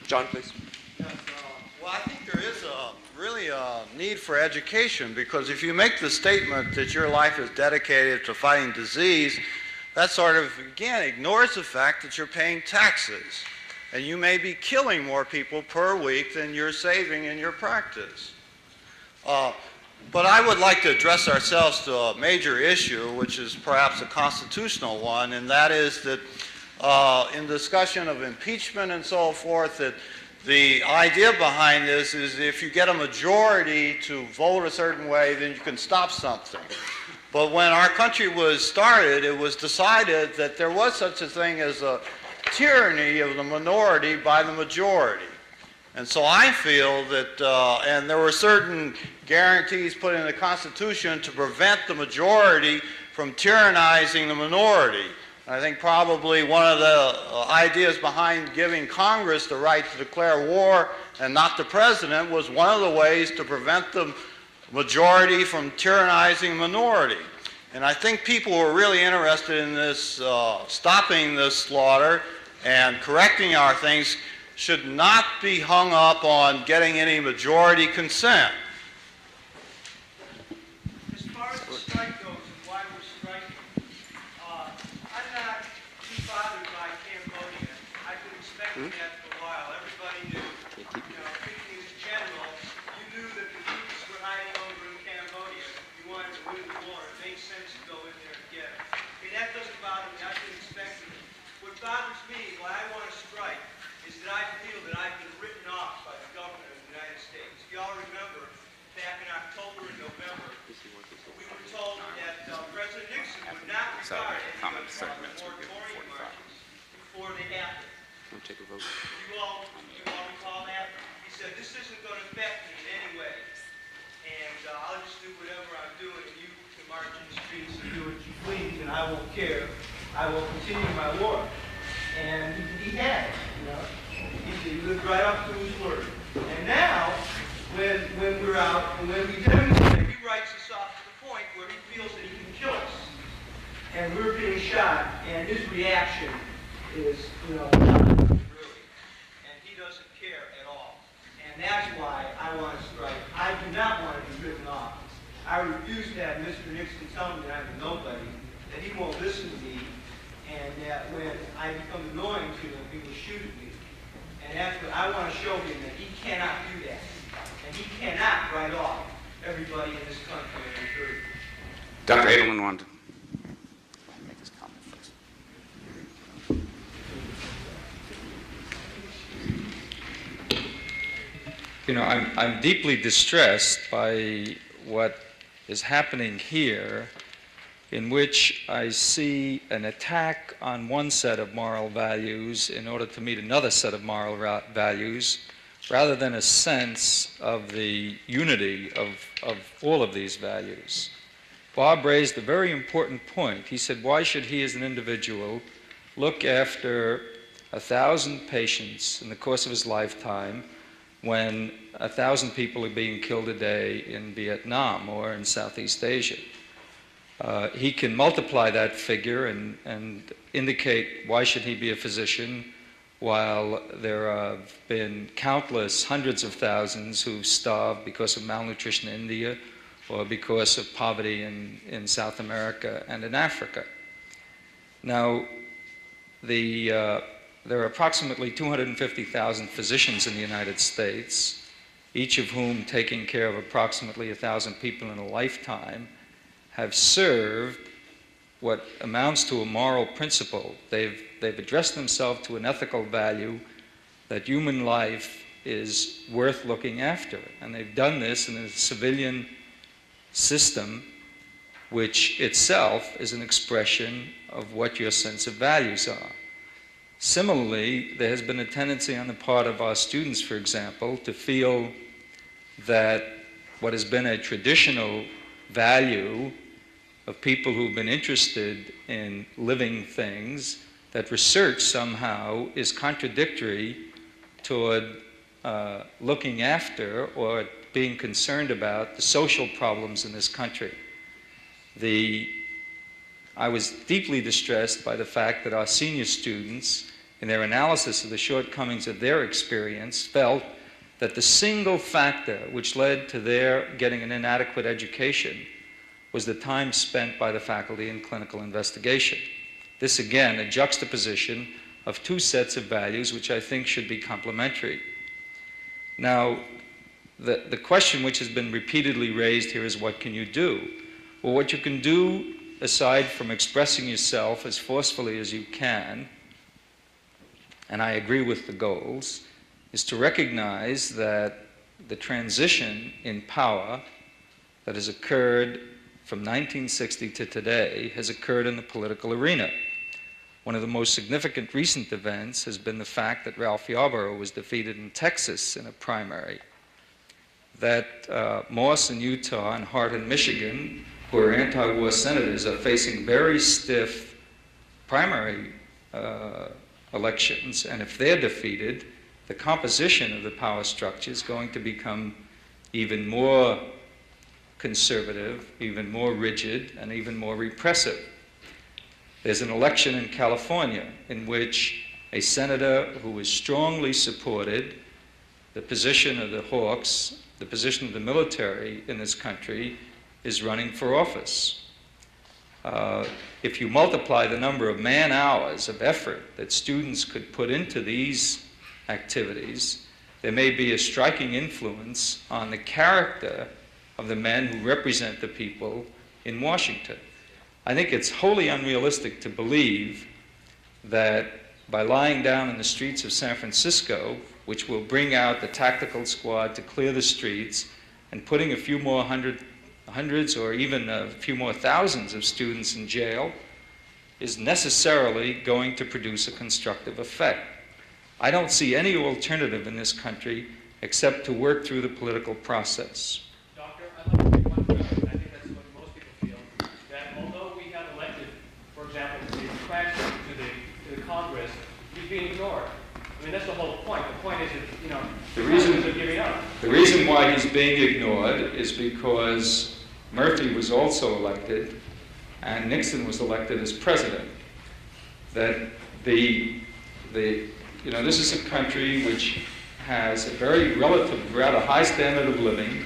John, please. Well, I think there is really a need for education, because if you make the statement that your life is dedicated to fighting disease, that sort of, again, ignores the fact that you're paying taxes. And you may be killing more people per week than you're saving in your practice. But I would like to address ourselves to a major issue, which is perhaps a constitutional one, and that is that in discussion of impeachment and so forth, that the idea behind this is if you get a majority to vote a certain way, then you can stop something. But when our country was started, it was decided that there was such a thing as a tyranny of the minority by the majority. And so I feel that, and there were certain guarantees put in the Constitution to prevent the majority from tyrannizing the minority. And I think probably one of the ideas behind giving Congress the right to declare war and not the president was one of the ways to prevent the majority from tyrannizing the minority. And I think people who are really interested in this, stopping this slaughter and correcting our things, should not be hung up on getting any majority consent. As far as the strike goes and why we're striking, I'm not too bothered by Cambodia. I've been expecting that for a while. Everybody knew, thinking as general, you knew that the troops were hiding over in Cambodia. You wanted to win the war. It makes sense to go in there and get it. I mean, that doesn't bother me. I've been expecting it. What bothers me, why I want to strike, is that I feel that I've been written off by the government of the United States. If you all remember, back in October and November, we were told that President Nixon would not regard any of the moratorium marches before they happened. Take a vote. You all recall that? He said, this isn't going to affect me in any way, and I'll just do whatever I'm doing, and you can march in the streets and do what you please, and I won't care. I will continue my war. And he had it, He lived right up to his word. And now, when we're out and when we demonstrate, he writes us off to the point where he feels that he can kill us. And we're being shot, and his reaction is, really. And he doesn't care at all. And that's why I want to strike. I do not want to be written off. I refuse to have Mr. Nixon tell me that I'm a nobody, that he won't listen to me, and that when I become annoying to him, he will shoot at me. And that's what I want to show him, that he cannot do that. And he cannot write off everybody in this country every 30. Dr. Edelman wanted to make his comment first. I'm deeply distressed by what is happening here, in which I see an attack on one set of moral values in order to meet another set of moral values, rather than a sense of the unity of all of these values. Bob raised a very important point. He said, why should he as an individual look after 1,000 patients in the course of his lifetime when 1,000 people are being killed a day in Vietnam or in Southeast Asia? He can multiply that figure and indicate why should he be a physician, while there have been countless hundreds of thousands who've starved because of malnutrition in India or because of poverty in South America and in Africa. Now, there are approximately 250,000 physicians in the United States, each of whom taking care of approximately 1,000 people in a lifetime, have served what amounts to a moral principle. They've addressed themselves to an ethical value that human life is worth looking after. And they've done this in a civilian system which itself is an expression of what your sense of values are. Similarly, there has been a tendency on the part of our students, for example, to feel that what has been a traditional value of people who've been interested in living things, that research somehow is contradictory toward looking after or being concerned about the social problems in this country. I was deeply distressed by the fact that our senior students, in their analysis of the shortcomings of their experience, felt that the single factor which led to their getting an inadequate education was the time spent by the faculty in clinical investigation. This, again, a juxtaposition of two sets of values which I think should be complementary. Now, the question which has been repeatedly raised here is, what can you do? Well, what you can do, aside from expressing yourself as forcefully as you can, and I agree with the goals, is to recognize that the transition in power that has occurred from 1960 to today has occurred in the political arena. One of the most significant recent events has been the fact that Ralph Yarborough was defeated in Texas in a primary, that Moss in Utah and Hart in Michigan, who are anti-war senators, are facing very stiff primary elections, and if they're defeated, the composition of the power structure is going to become even more conservative, even more rigid, and even more repressive. There's an election in California in which a senator who has strongly supported the position of the Hawks, the position of the military in this country, is running for office. If you multiply the number of man-hours of effort that students could put into these activities, there may be a striking influence on the character of the men who represent the people in Washington. I think it's wholly unrealistic to believe that by lying down in the streets of San Francisco, which will bring out the tactical squad to clear the streets, and putting a few more hundreds or even a few more thousands of students in jail, is necessarily going to produce a constructive effect. I don't see any alternative in this country except to work through the political process. Doctor, I'd like to make one comment. I think that's what most people feel, that although we have elected, for example, the transfer to the Congress, he's being ignored. I mean, that's the whole point. The point is that, you know, the reason are giving up. The reason why he's being ignored is because Murphy was also elected and Nixon was elected as president. That this is a country which has a very rather high standard of living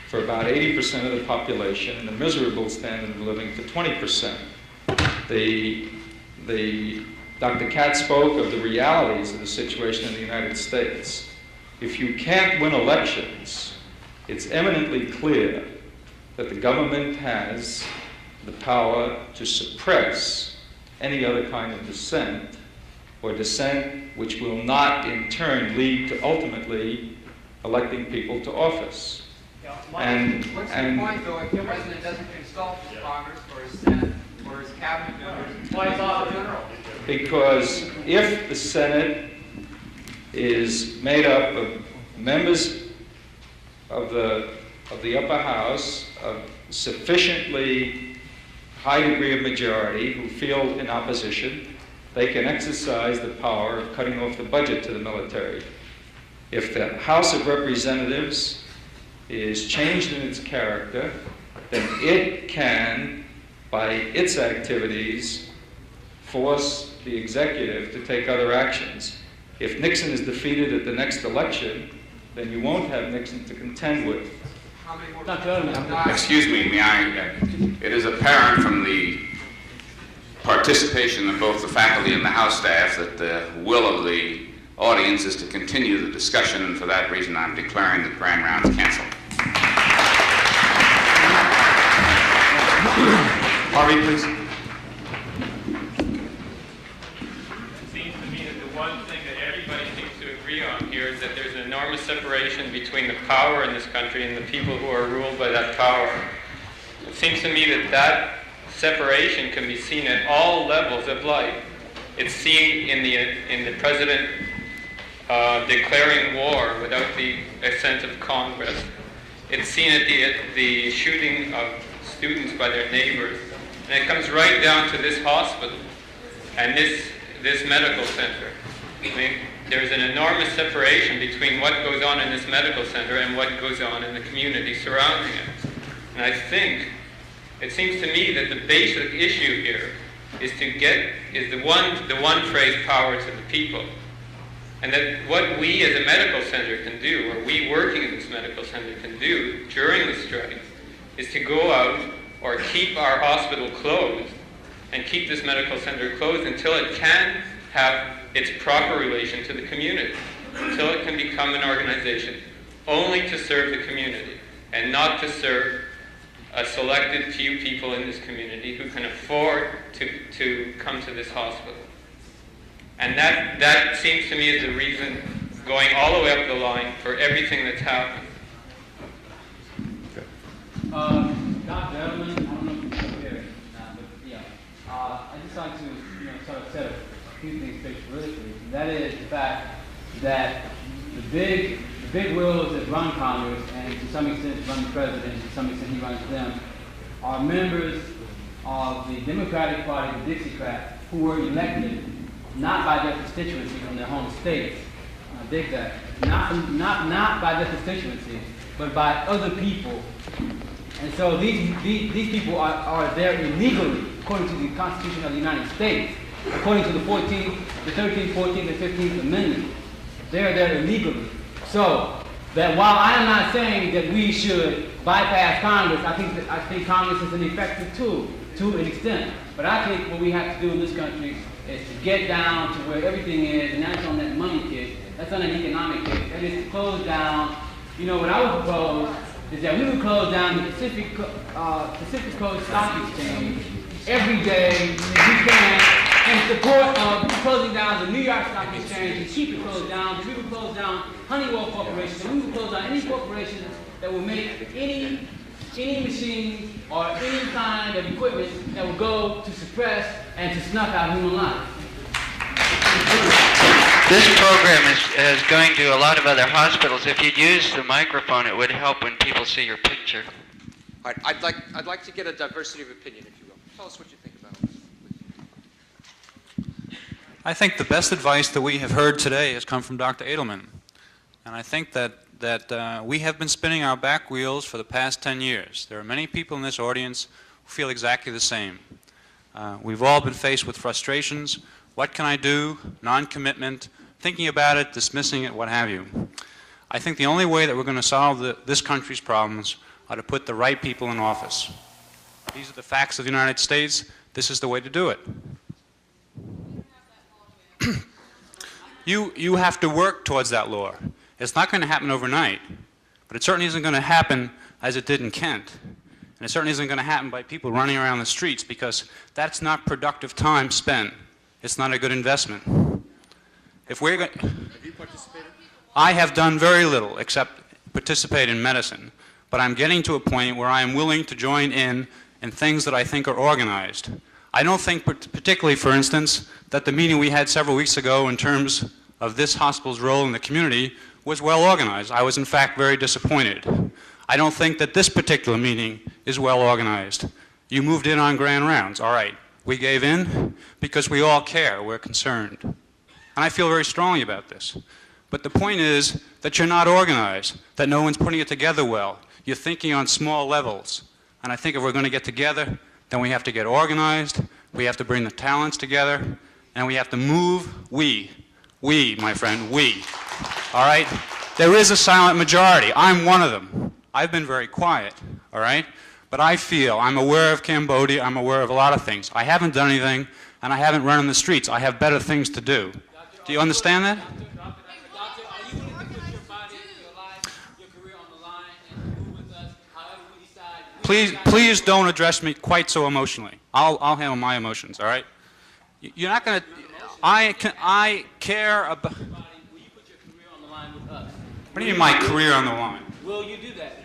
for about 80% of the population and a miserable standard of living for 20%. Dr. Katz spoke of the realities of the situation in the United States. If you can't win elections, it's eminently clear that the government has the power to suppress any other kind of dissent, or dissent which will not in turn lead to ultimately electing people to office. Yeah, what's the point, though, if the president doesn't consult his Congress or his Senate or his cabinet members? Why is that general? Because if the Senate is made up of members of the upper house of sufficiently high degree of majority who feel in opposition, they can exercise the power of cutting off the budget to the military. If the House of Representatives is changed in its character, then it can, by its activities, force the executive to take other actions. If Nixon is defeated at the next election, then you won't have Nixon to contend with. Excuse me, may I? It is apparent from the participation of both the faculty and the House staff that the will of the audience is to continue the discussion, and for that reason I'm declaring the grand rounds canceled. Harvey, please. It seems to me that the one thing that everybody seems to agree on here is that there's an enormous separation between the power in this country and the people who are ruled by that power. seems to me that that separation can be seen at all levels of life. It's seen in the president declaring war without the assent of Congress. It's seen at the shooting of students by their neighbors. And it comes right down to this hospital and this medical center. I mean, there's an enormous separation between what goes on in this medical center and what goes on in the community surrounding it. And I think, it seems to me that the basic issue here is the one phrase, power to the people. And that what we as a medical center can do, or we working in this medical center can do during the strike, is to go out or keep our hospital closed and keep this medical center closed until it can have its proper relation to the community, until it can become an organization only to serve the community and not to serve a selected few people in this community who can afford to come to this hospital. And that seems to me is the reason going all the way up the line for everything that's happened. Dr. Edelman, I don't know if you're still here, but yeah, I'd just like to sort of set a few things straight politically. And that is the fact that the big wills that run Congress, and to some extent run the president, to some extent he runs them, are members of the Democratic Party, the Dixiecrats, who were elected not by their constituency from their home states. Dig that. Not by their constituency, but by other people. And so these people are there illegally, according to the Constitution of the United States, according to the 13th, 14th, and 15th Amendment. They're there illegally. So that while I am not saying that we should bypass Congress, I think Congress is an effective tool to an extent. But I think what we have to do in this country is to get down to where everything is, and that's on that money kick. That's on an economic kick. That is to close down. You know, what I would propose is that we would close down the Pacific Coast Stock Exchange every day if we can, in support of closing down the New York Stock Exchange and keep it closed down. That we would close down Honeywell Corporation, and we would close down any corporation that will make any machine or any kind of equipment that will go to suppress and to snuff out human life. This program is going to a lot of other hospitals. If you'd use the microphone, it would help when people see your picture. All right, I'd like to get a diversity of opinion, if you will. Tell us what you think about this. I think the best advice that we have heard today has come from Dr. Edelman. And I think that we have been spinning our back wheels for the past 10 years. There are many people in this audience who feel exactly the same. We've all been faced with frustrations. What can I do? Non-commitment, thinking about it, dismissing it, what have you. I think the only way that we're going to solve this country's problems are to put the right people in office. These are the facts of the United States. This is the way to do it. You have to work towards that law. It's not going to happen overnight, but it certainly isn't going to happen as it did in Kent. And it certainly isn't going to happen by people running around the streets, because that's not productive time spent. It's not a good investment. If we're going, Have you participated? I have done very little except participate in medicine, but I'm getting to a point where I am willing to join in things that I think are organized. I don't think, particularly, for instance, that the meeting we had several weeks ago in terms of this hospital's role in the community was well organized. I was, in fact, very disappointed. I don't think that this particular meeting is well organized. You moved in on grand rounds. All right. We gave in because we all care. We're concerned. And I feel very strongly about this. But the point is that you're not organized, that no one's putting it together well. You're thinking on small levels. And I think if we're going to get together, then we have to get organized, we have to bring the talents together, and we have to move. We, my friend, we. All right? There is a silent majority. I'm one of them. I've been very quiet, all right? But I feel, I'm aware of Cambodia, I'm aware of a lot of things. I haven't done anything, and I haven't run in the streets. I have better things to do. Do you understand that? Please don't address me quite so emotionally. I'll handle my emotions, all right? You're not going to... I care about... What do you mean my career on the line? Will you do that?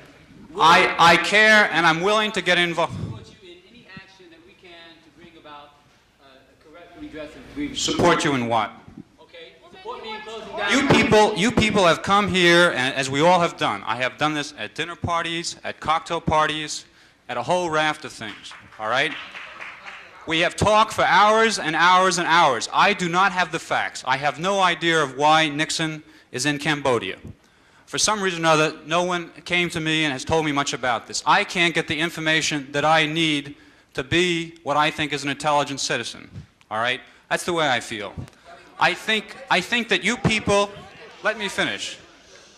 I care and I'm willing to get involved. Support you in any action that we can to bring about a correct redress of grievances. Support you in what? Okay, support me in closing down. You people have come here, and as we all have done. I have done this at dinner parties, at cocktail parties, at a whole raft of things, all right? We have talked for hours and hours and hours. I do not have the facts. I have no idea of why Nixon is in Cambodia. For some reason or other, no one came to me and has told me much about this. I can't get the information that I need to be what I think is an intelligent citizen, all right? That's the way I feel. I think that you people, let me finish.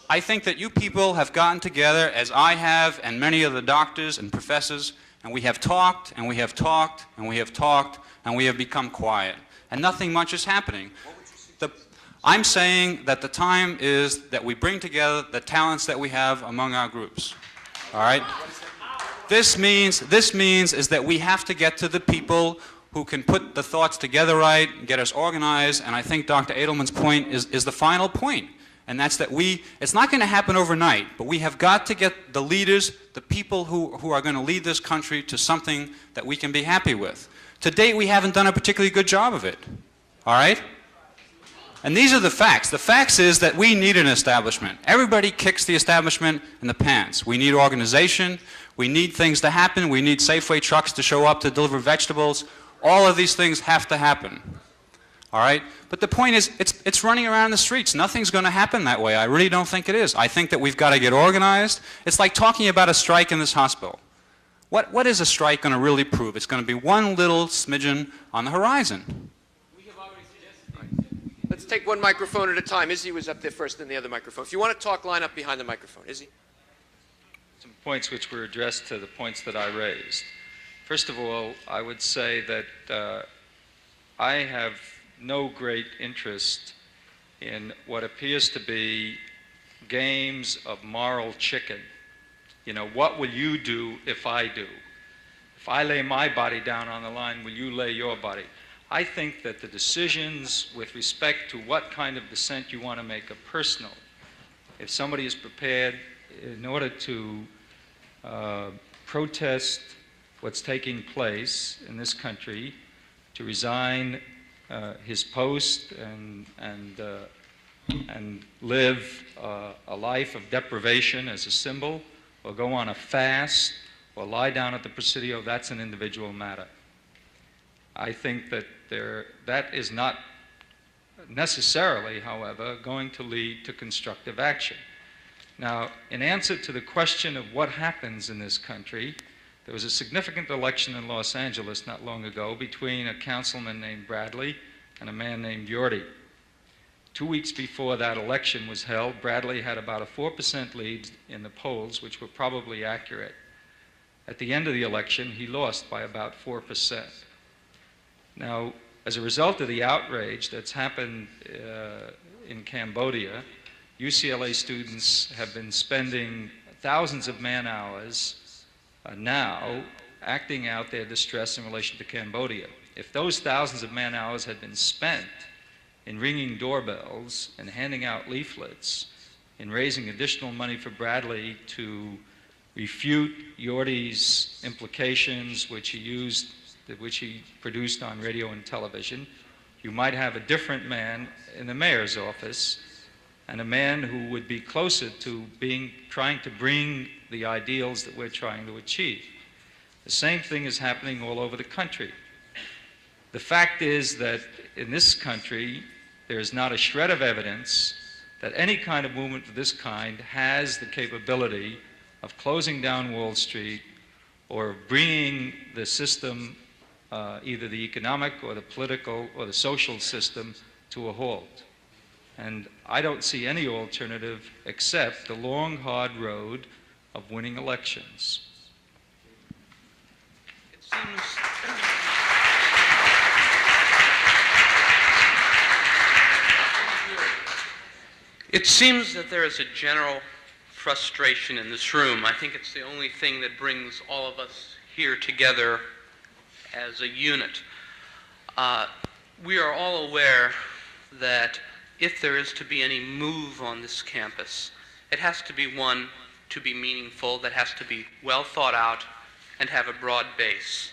I think that you people have gotten together, as I have and many of the doctors and professors, and we have talked, and we have talked, and we have talked, and we have become quiet. And nothing much is happening. I'm saying that the time is that we bring together the talents that we have among our groups. All right? This means is that we have to get to the people who can put the thoughts together right, get us organized, and I think Dr. Edelman's point is the final point. And that's that it's not going to happen overnight, but we have got to get the leaders, the people who are going to lead this country to something that we can be happy with. To date, we haven't done a particularly good job of it. All right? And these are the facts. The facts is that we need an establishment. Everybody kicks the establishment in the pants. We need organization. We need things to happen. We need Safeway trucks to show up to deliver vegetables. All of these things have to happen. All right? But the point is, it's running around the streets. Nothing's going to happen that way. I really don't think it is. I think that we've got to get organized. It's like talking about a strike in this hospital. What is a strike going to really prove? It's going to be one little smidgen on the horizon. Let's take one microphone at a time. Izzy was up there first, then the other microphone. If you want to talk, line up behind the microphone. Izzy? Some points which were addressed to the points that I raised. First of all, I would say that I have no great interest in what appears to be games of moral chicken. You know, what will you do if I do? If I lay my body down on the line, will you lay your body? I think that the decisions with respect to what kind of dissent you want to make are personal. If somebody is prepared in order to protest what's taking place in this country, to resign his post and live a life of deprivation as a symbol, or go on a fast, or lie down at the Presidio, that's an individual matter. I think that that is not necessarily, however, going to lead to constructive action. Now, in answer to the question of what happens in this country, there was a significant election in Los Angeles not long ago between a councilman named Bradley and a man named Yorty. 2 weeks before that election was held, Bradley had about a 4% lead in the polls, which were probably accurate. At the end of the election, he lost by about 4%. Now, as a result of the outrage that's happened in Cambodia, UCLA students have been spending thousands of man-hours now acting out their distress in relation to Cambodia. If those thousands of man-hours had been spent in ringing doorbells and handing out leaflets, in raising additional money for Bradley to refute Yorty's implications, which he produced on radio and television, you might have a different man in the mayor's office, and a man who would be closer to trying to bring the ideals that we're trying to achieve. The same thing is happening all over the country. The fact is that in this country, there is not a shred of evidence that any kind of movement of this kind has the capability of closing down Wall Street or bringing the system, either the economic or the political or the social system, to a halt. And I don't see any alternative except the long, hard road of winning elections. It seems that there is a general frustration in this room. I think it's the only thing that brings all of us here together as a unit. We are all aware that if there is to be any move on this campus, it has to be one to be meaningful, that has to be well thought out, and have a broad base.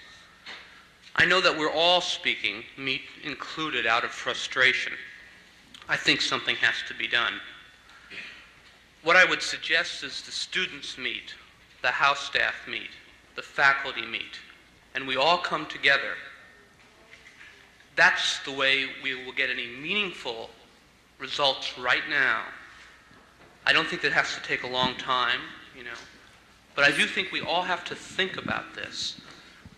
I know that we're all speaking, me included, out of frustration. I think something has to be done. What I would suggest is the students meet, the house staff meet, the faculty meet, and we all come together. That's the way we will get any meaningful results right now. I don't think that has to take a long time, but I do think we all have to think about this.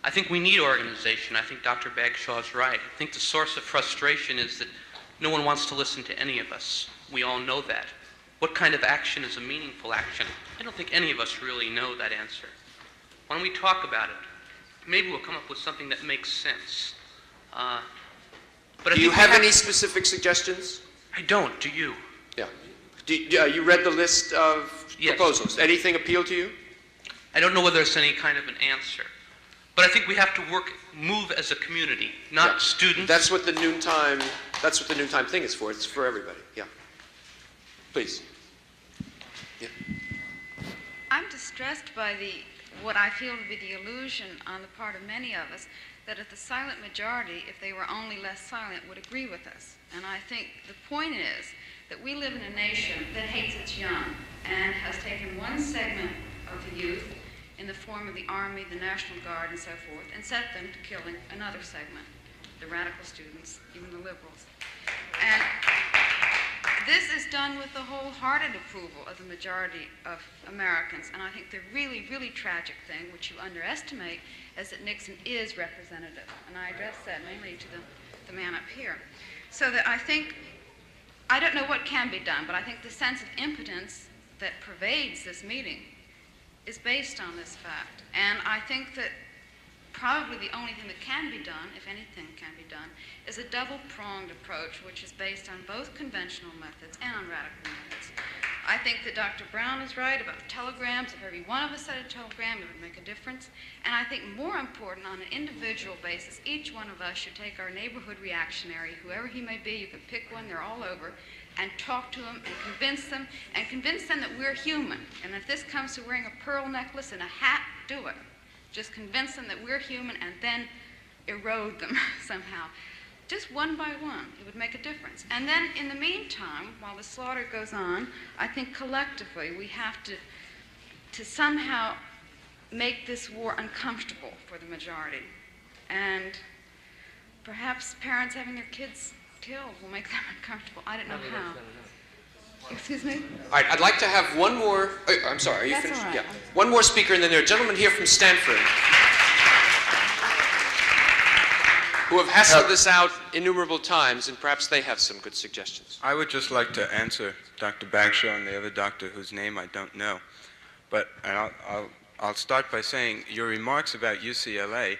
I think we need organization. I think Dr. Bagshaw's right. I think the source of frustration is that no one wants to listen to any of us. We all know that. What kind of action is a meaningful action? I don't think any of us really know that answer. Why don't we talk about it? Maybe we'll come up with something that makes sense. But Do you have any specific suggestions? I don't. Do you? Yeah. You read the list of proposals. Anything appeal to you? I don't know whether there's any kind of an answer. But I think we have to move as a community, not students. That's what the noontime thing is for. It's for everybody. Yeah. Please. Yeah. I'm distressed by what I feel to be the illusion on the part of many of us that if the silent majority, if they were only less silent, would agree with us. And I think the point is that we live in a nation that hates its young and has taken one segment of the youth in the form of the Army, the National Guard, and so forth, and set them to killing another segment, the radical students, even the liberals. And this is done with the wholehearted approval of the majority of Americans. And I think the really, really tragic thing, which you underestimate, is that Nixon is representative. And I address that mainly to the man up here. So that I don't know what can be done, but I think the sense of impotence that pervades this meeting is based on this fact. And I think that probably the only thing that can be done, if anything can be done, is a double-pronged approach which is based on both conventional methods and on radical methods. I think that Dr. Brown is right about the telegrams. If every one of us said a telegram, it would make a difference. And I think more important, on an individual basis, each one of us should take our neighborhood reactionary, whoever he may be, you can pick one, they're all over, and talk to them and convince them that we're human. And if this comes to wearing a pearl necklace and a hat, do it. Just convince them that we're human and then erode them somehow. Just one by one, it would make a difference. And then in the meantime, while the slaughter goes on, I think collectively we have to somehow make this war uncomfortable for the majority. And perhaps parents having their kids killed will make them uncomfortable. I don't know how. Excuse me? All right, I'd like to have one more. Oh, I'm sorry, are you That's finished? all right. Yeah. One more speaker, and then there are gentlemen here from Stanford who have hassled this out innumerable times, and perhaps they have some good suggestions. I would just like to answer Dr. Bagshaw and the other doctor whose name I don't know. But I'll start by saying your remarks about UCLA,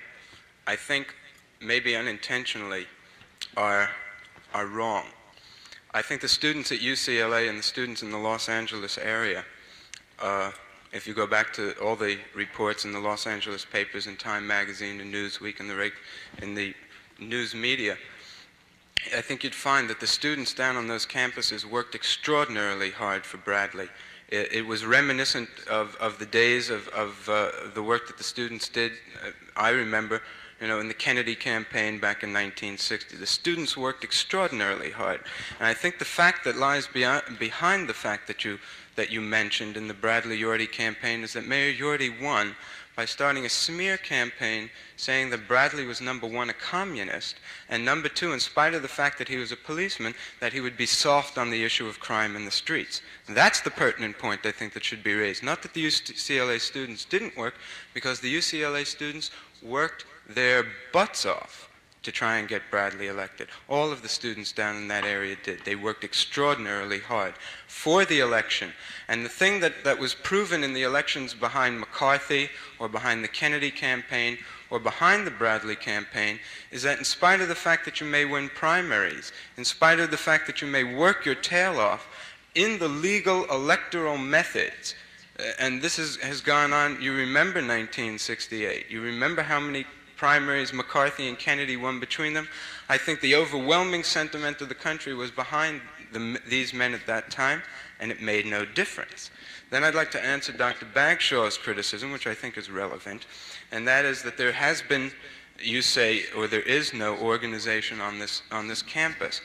I think, maybe unintentionally, are wrong. I think the students at UCLA and the students in the Los Angeles area, if you go back to all the reports in the Los Angeles papers and Time Magazine and Newsweek and the news media, I think you'd find that the students down on those campuses worked extraordinarily hard for Bradley. It was reminiscent of the days of the work that the students did. I remember, in the Kennedy campaign back in 1960. The students worked extraordinarily hard. And I think the fact that lies behind the fact that you mentioned in the Bradley-Yorty campaign is that Mayor Yorty won by starting a smear campaign saying that Bradley was, number one, a communist, and number two, in spite of the fact that he was a policeman, that he would be soft on the issue of crime in the streets. That's the pertinent point, I think, that should be raised. Not that the UCLA students didn't work, because the UCLA students worked their butts off to try and get Bradley elected. All of the students down in that area did. They worked extraordinarily hard for the election. And the thing that was proven in the elections behind McCarthy or behind the Kennedy campaign or behind the Bradley campaign is that in spite of the fact that you may win primaries, in spite of the fact that you may work your tail off, in the legal electoral methods, and this has gone on, you remember 1968, you remember how many primaries McCarthy and Kennedy won between them. I think the overwhelming sentiment of the country was behind these men at that time, and it made no difference. Then I'd like to answer Dr. Bagshaw's criticism, which I think is relevant, and that is that there has been, you say, or there is no organization on this campus.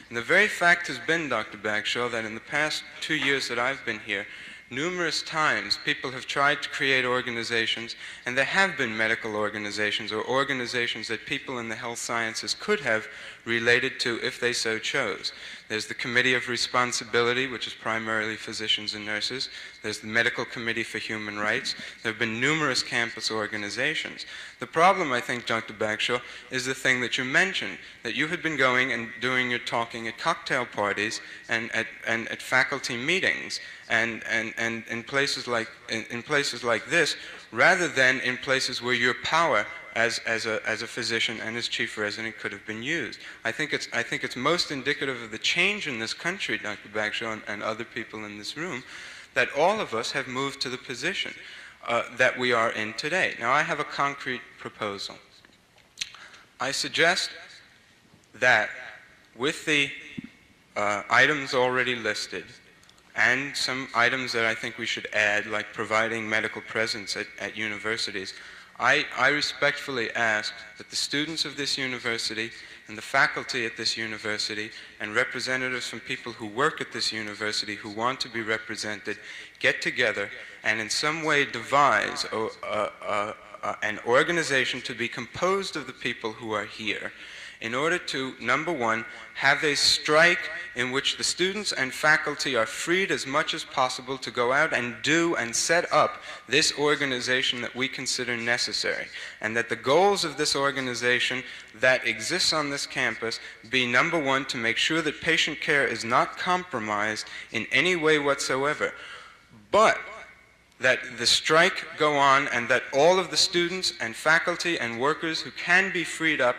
And the very fact has been, Dr. Bagshaw, that in the past 2 years that I've been here, numerous times people have tried to create organizations, and there have been medical organizations or organizations that people in the health sciences could have related to if they so chose. There's the Committee of Responsibility, which is primarily physicians and nurses. There's the Medical Committee for Human Rights. There have been numerous campus organizations. The problem, I think, Dr. Bagshaw, is the thing that you mentioned, that you had been going and doing your talking at cocktail parties and at faculty meetings and in places like this, rather than in places where your power as a physician and as chief resident could have been used. I think it's most indicative of the change in this country, Dr. Bagshaw and other people in this room, that all of us have moved to the position that we are in today. Now, I have a concrete proposal. I suggest that with the items already listed, and some items that I think we should add, like providing medical presence at universities, I respectfully ask that the students of this university and the faculty at this university and representatives from people who work at this university who want to be represented get together and in some way devise an organization to be composed of the people who are here in order to, number one, have a strike in which the students and faculty are freed as much as possible to go out and do and set up this organization that we consider necessary, and that the goals of this organization that exists on this campus be, number one, to make sure that patient care is not compromised in any way whatsoever, but that the strike go on and that all of the students and faculty and workers who can be freed up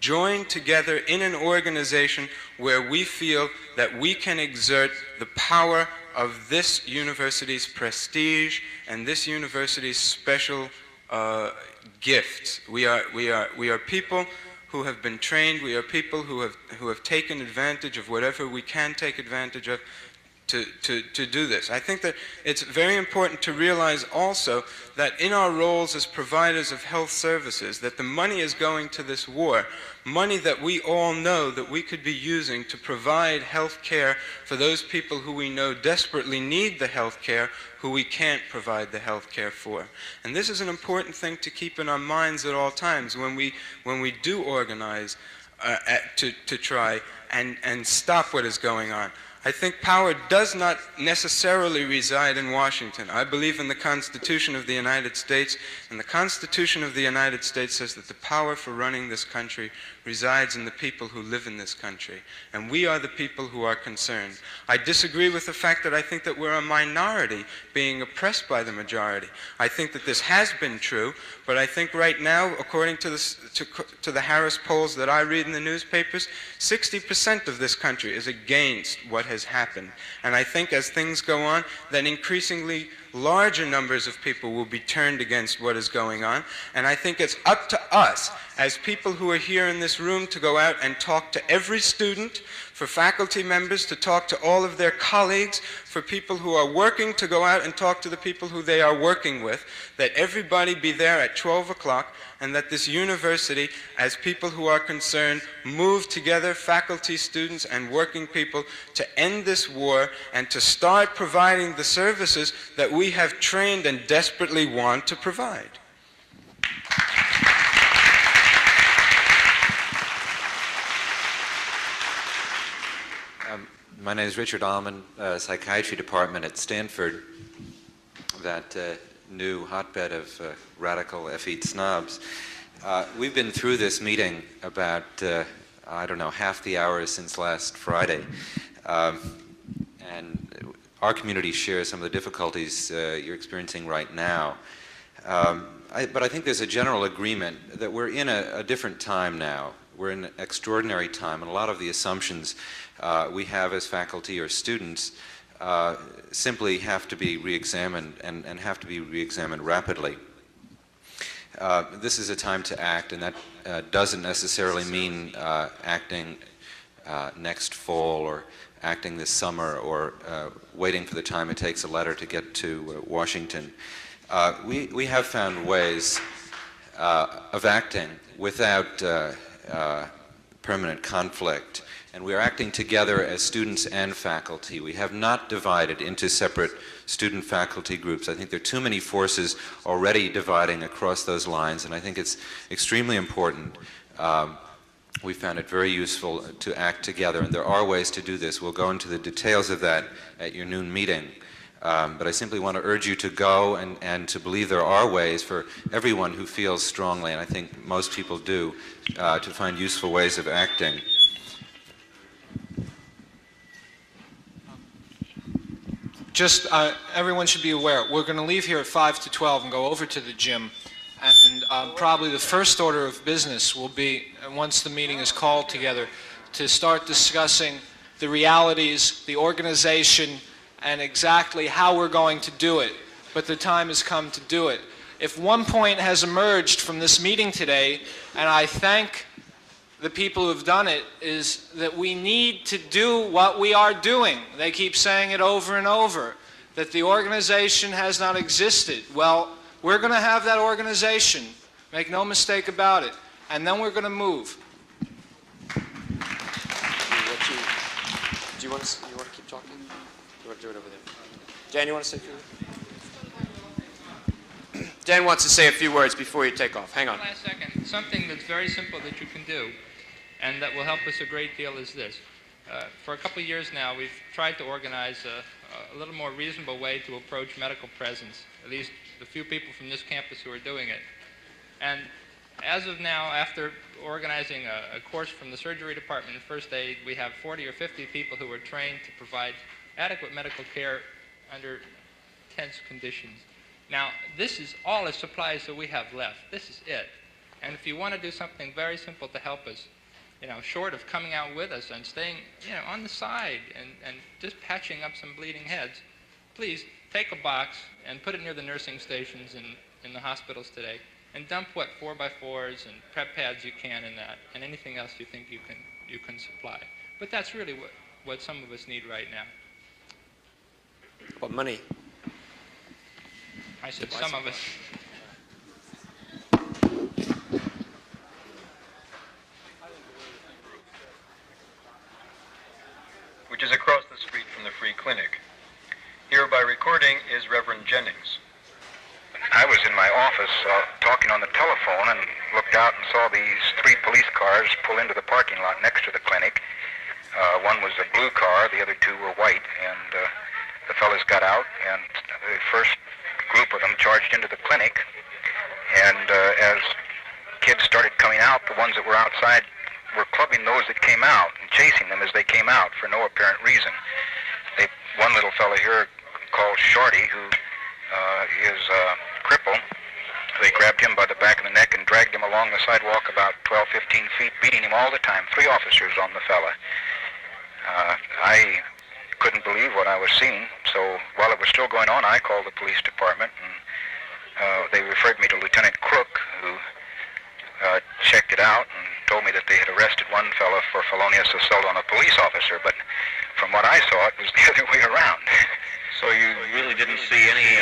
join together in an organization where we feel that we can exert the power of this university's prestige and this university's special gifts. We are people who have been trained. We are people who have taken advantage of whatever we can take advantage of to do this. I think that it's very important to realize also that in our roles as providers of health services, that the money is going to this war, money that we all know that we could be using to provide health care for those people who we know desperately need the health care, who we can't provide the health care for. And this is an important thing to keep in our minds at all times when we do organize to try and stop what is going on. I think power does not necessarily reside in Washington. I believe in the Constitution of the United States, and the Constitution of the United States says that the power for running this country resides in the people who live in this country, and we are the people who are concerned. I disagree with the fact that I think that we're a minority being oppressed by the majority. I think that this has been true, but I think right now, according to the Harris polls that I read in the newspapers, 60% of this country is against what has happened. And I think as things go on, then increasingly larger numbers of people will be turned against what is going on. And I think it's up to us, as people who are here in this room, to go out and talk to every student, for faculty members to talk to all of their colleagues, for people who are working to go out and talk to the people who they are working with, that everybody be there at 12 o'clock, and that this university, as people who are concerned, move together, faculty, students, and working people, to end this war and to start providing the services that we have trained and desperately want to provide. My name is Richard Allman, Psychiatry Department at Stanford, that new hotbed of radical F-eat snobs. We've been through this meeting about, I don't know, half the hour since last Friday. And our community shares some of the difficulties you're experiencing right now. But I think there's a general agreement that we're in a different time now. We're in an extraordinary time, and a lot of the assumptions we have as faculty or students simply have to be re-examined and have to be re-examined rapidly. This is a time to act, and that doesn't necessarily mean acting next fall, or acting this summer, or waiting for the time it takes a letter to get to Washington. We have found ways of acting without permanent conflict, and we are acting together as students and faculty. We have not divided into separate student-faculty groups. I think there are too many forces already dividing across those lines, and I think it's extremely important. We found it very useful to act together, and there are ways to do this. We'll go into the details of that at your noon meeting. But I simply want to urge you to go and to believe there are ways for everyone who feels strongly, and I think most people do, to find useful ways of acting. Just, everyone should be aware, we're going to leave here at 5 to 12 and go over to the gym. And probably the first order of business will be, once the meeting is called together, to start discussing the realities, the organization, and exactly how we're going to do it. But the time has come to do it. If one point has emerged from this meeting today, and I thank the people who have done it, is that we need to do what we are doing. They keep saying it over and over, that the organization has not existed. Well, we're going to have that organization. Make no mistake about it. And then we're going to move. Do you want to keep talking? You want to do it over there? Dan, you want to say a few words? Dan wants to say a few words before you take off. Hang on. Last second. Something that's very simple that you can do, and that will help us a great deal, is this. For a couple of years now, we've tried to organize a little more reasonable way to approach medical presence, at least the few people from this campus who are doing it. And as of now, after organizing a course from the surgery department in first aid, we have 40 or 50 people who are trained to provide adequate medical care under tense conditions. Now, this is all the supplies that we have left. This is it. And if you want to do something very simple to help us, short of coming out with us and staying, on the side and just patching up some bleeding heads, please take a box and put it near the nursing stations in the hospitals today, and dump what 4x4s and prep pads you can in that, and anything else you think you can supply. But that's really what some of us need right now. What, money? I said some of us. Which is across the street from the free clinic. Here by recording is Reverend Jennings. I was in my office talking on the telephone and looked out and saw these 3 police cars pull into the parking lot next to the clinic. One was a blue car, the other 2 were white, and the fellas got out, and the first group of them charged into the clinic, and as kids started coming out, the ones that were outside were clubbing those that came out and chasing them as they came out for no apparent reason. One little fella here called Shorty, who is a cripple, they grabbed him by the back of the neck and dragged him along the sidewalk about 12, 15 feet, beating him all the time. 3 officers on the fella. I couldn't believe what I was seeing, so while it was still going on, I called the police department, and they referred me to Lieutenant Crook, who checked it out and told me that they had arrested one fella for felonious assault on a police officer, but from what I saw, it was the other way around. So you really didn't see any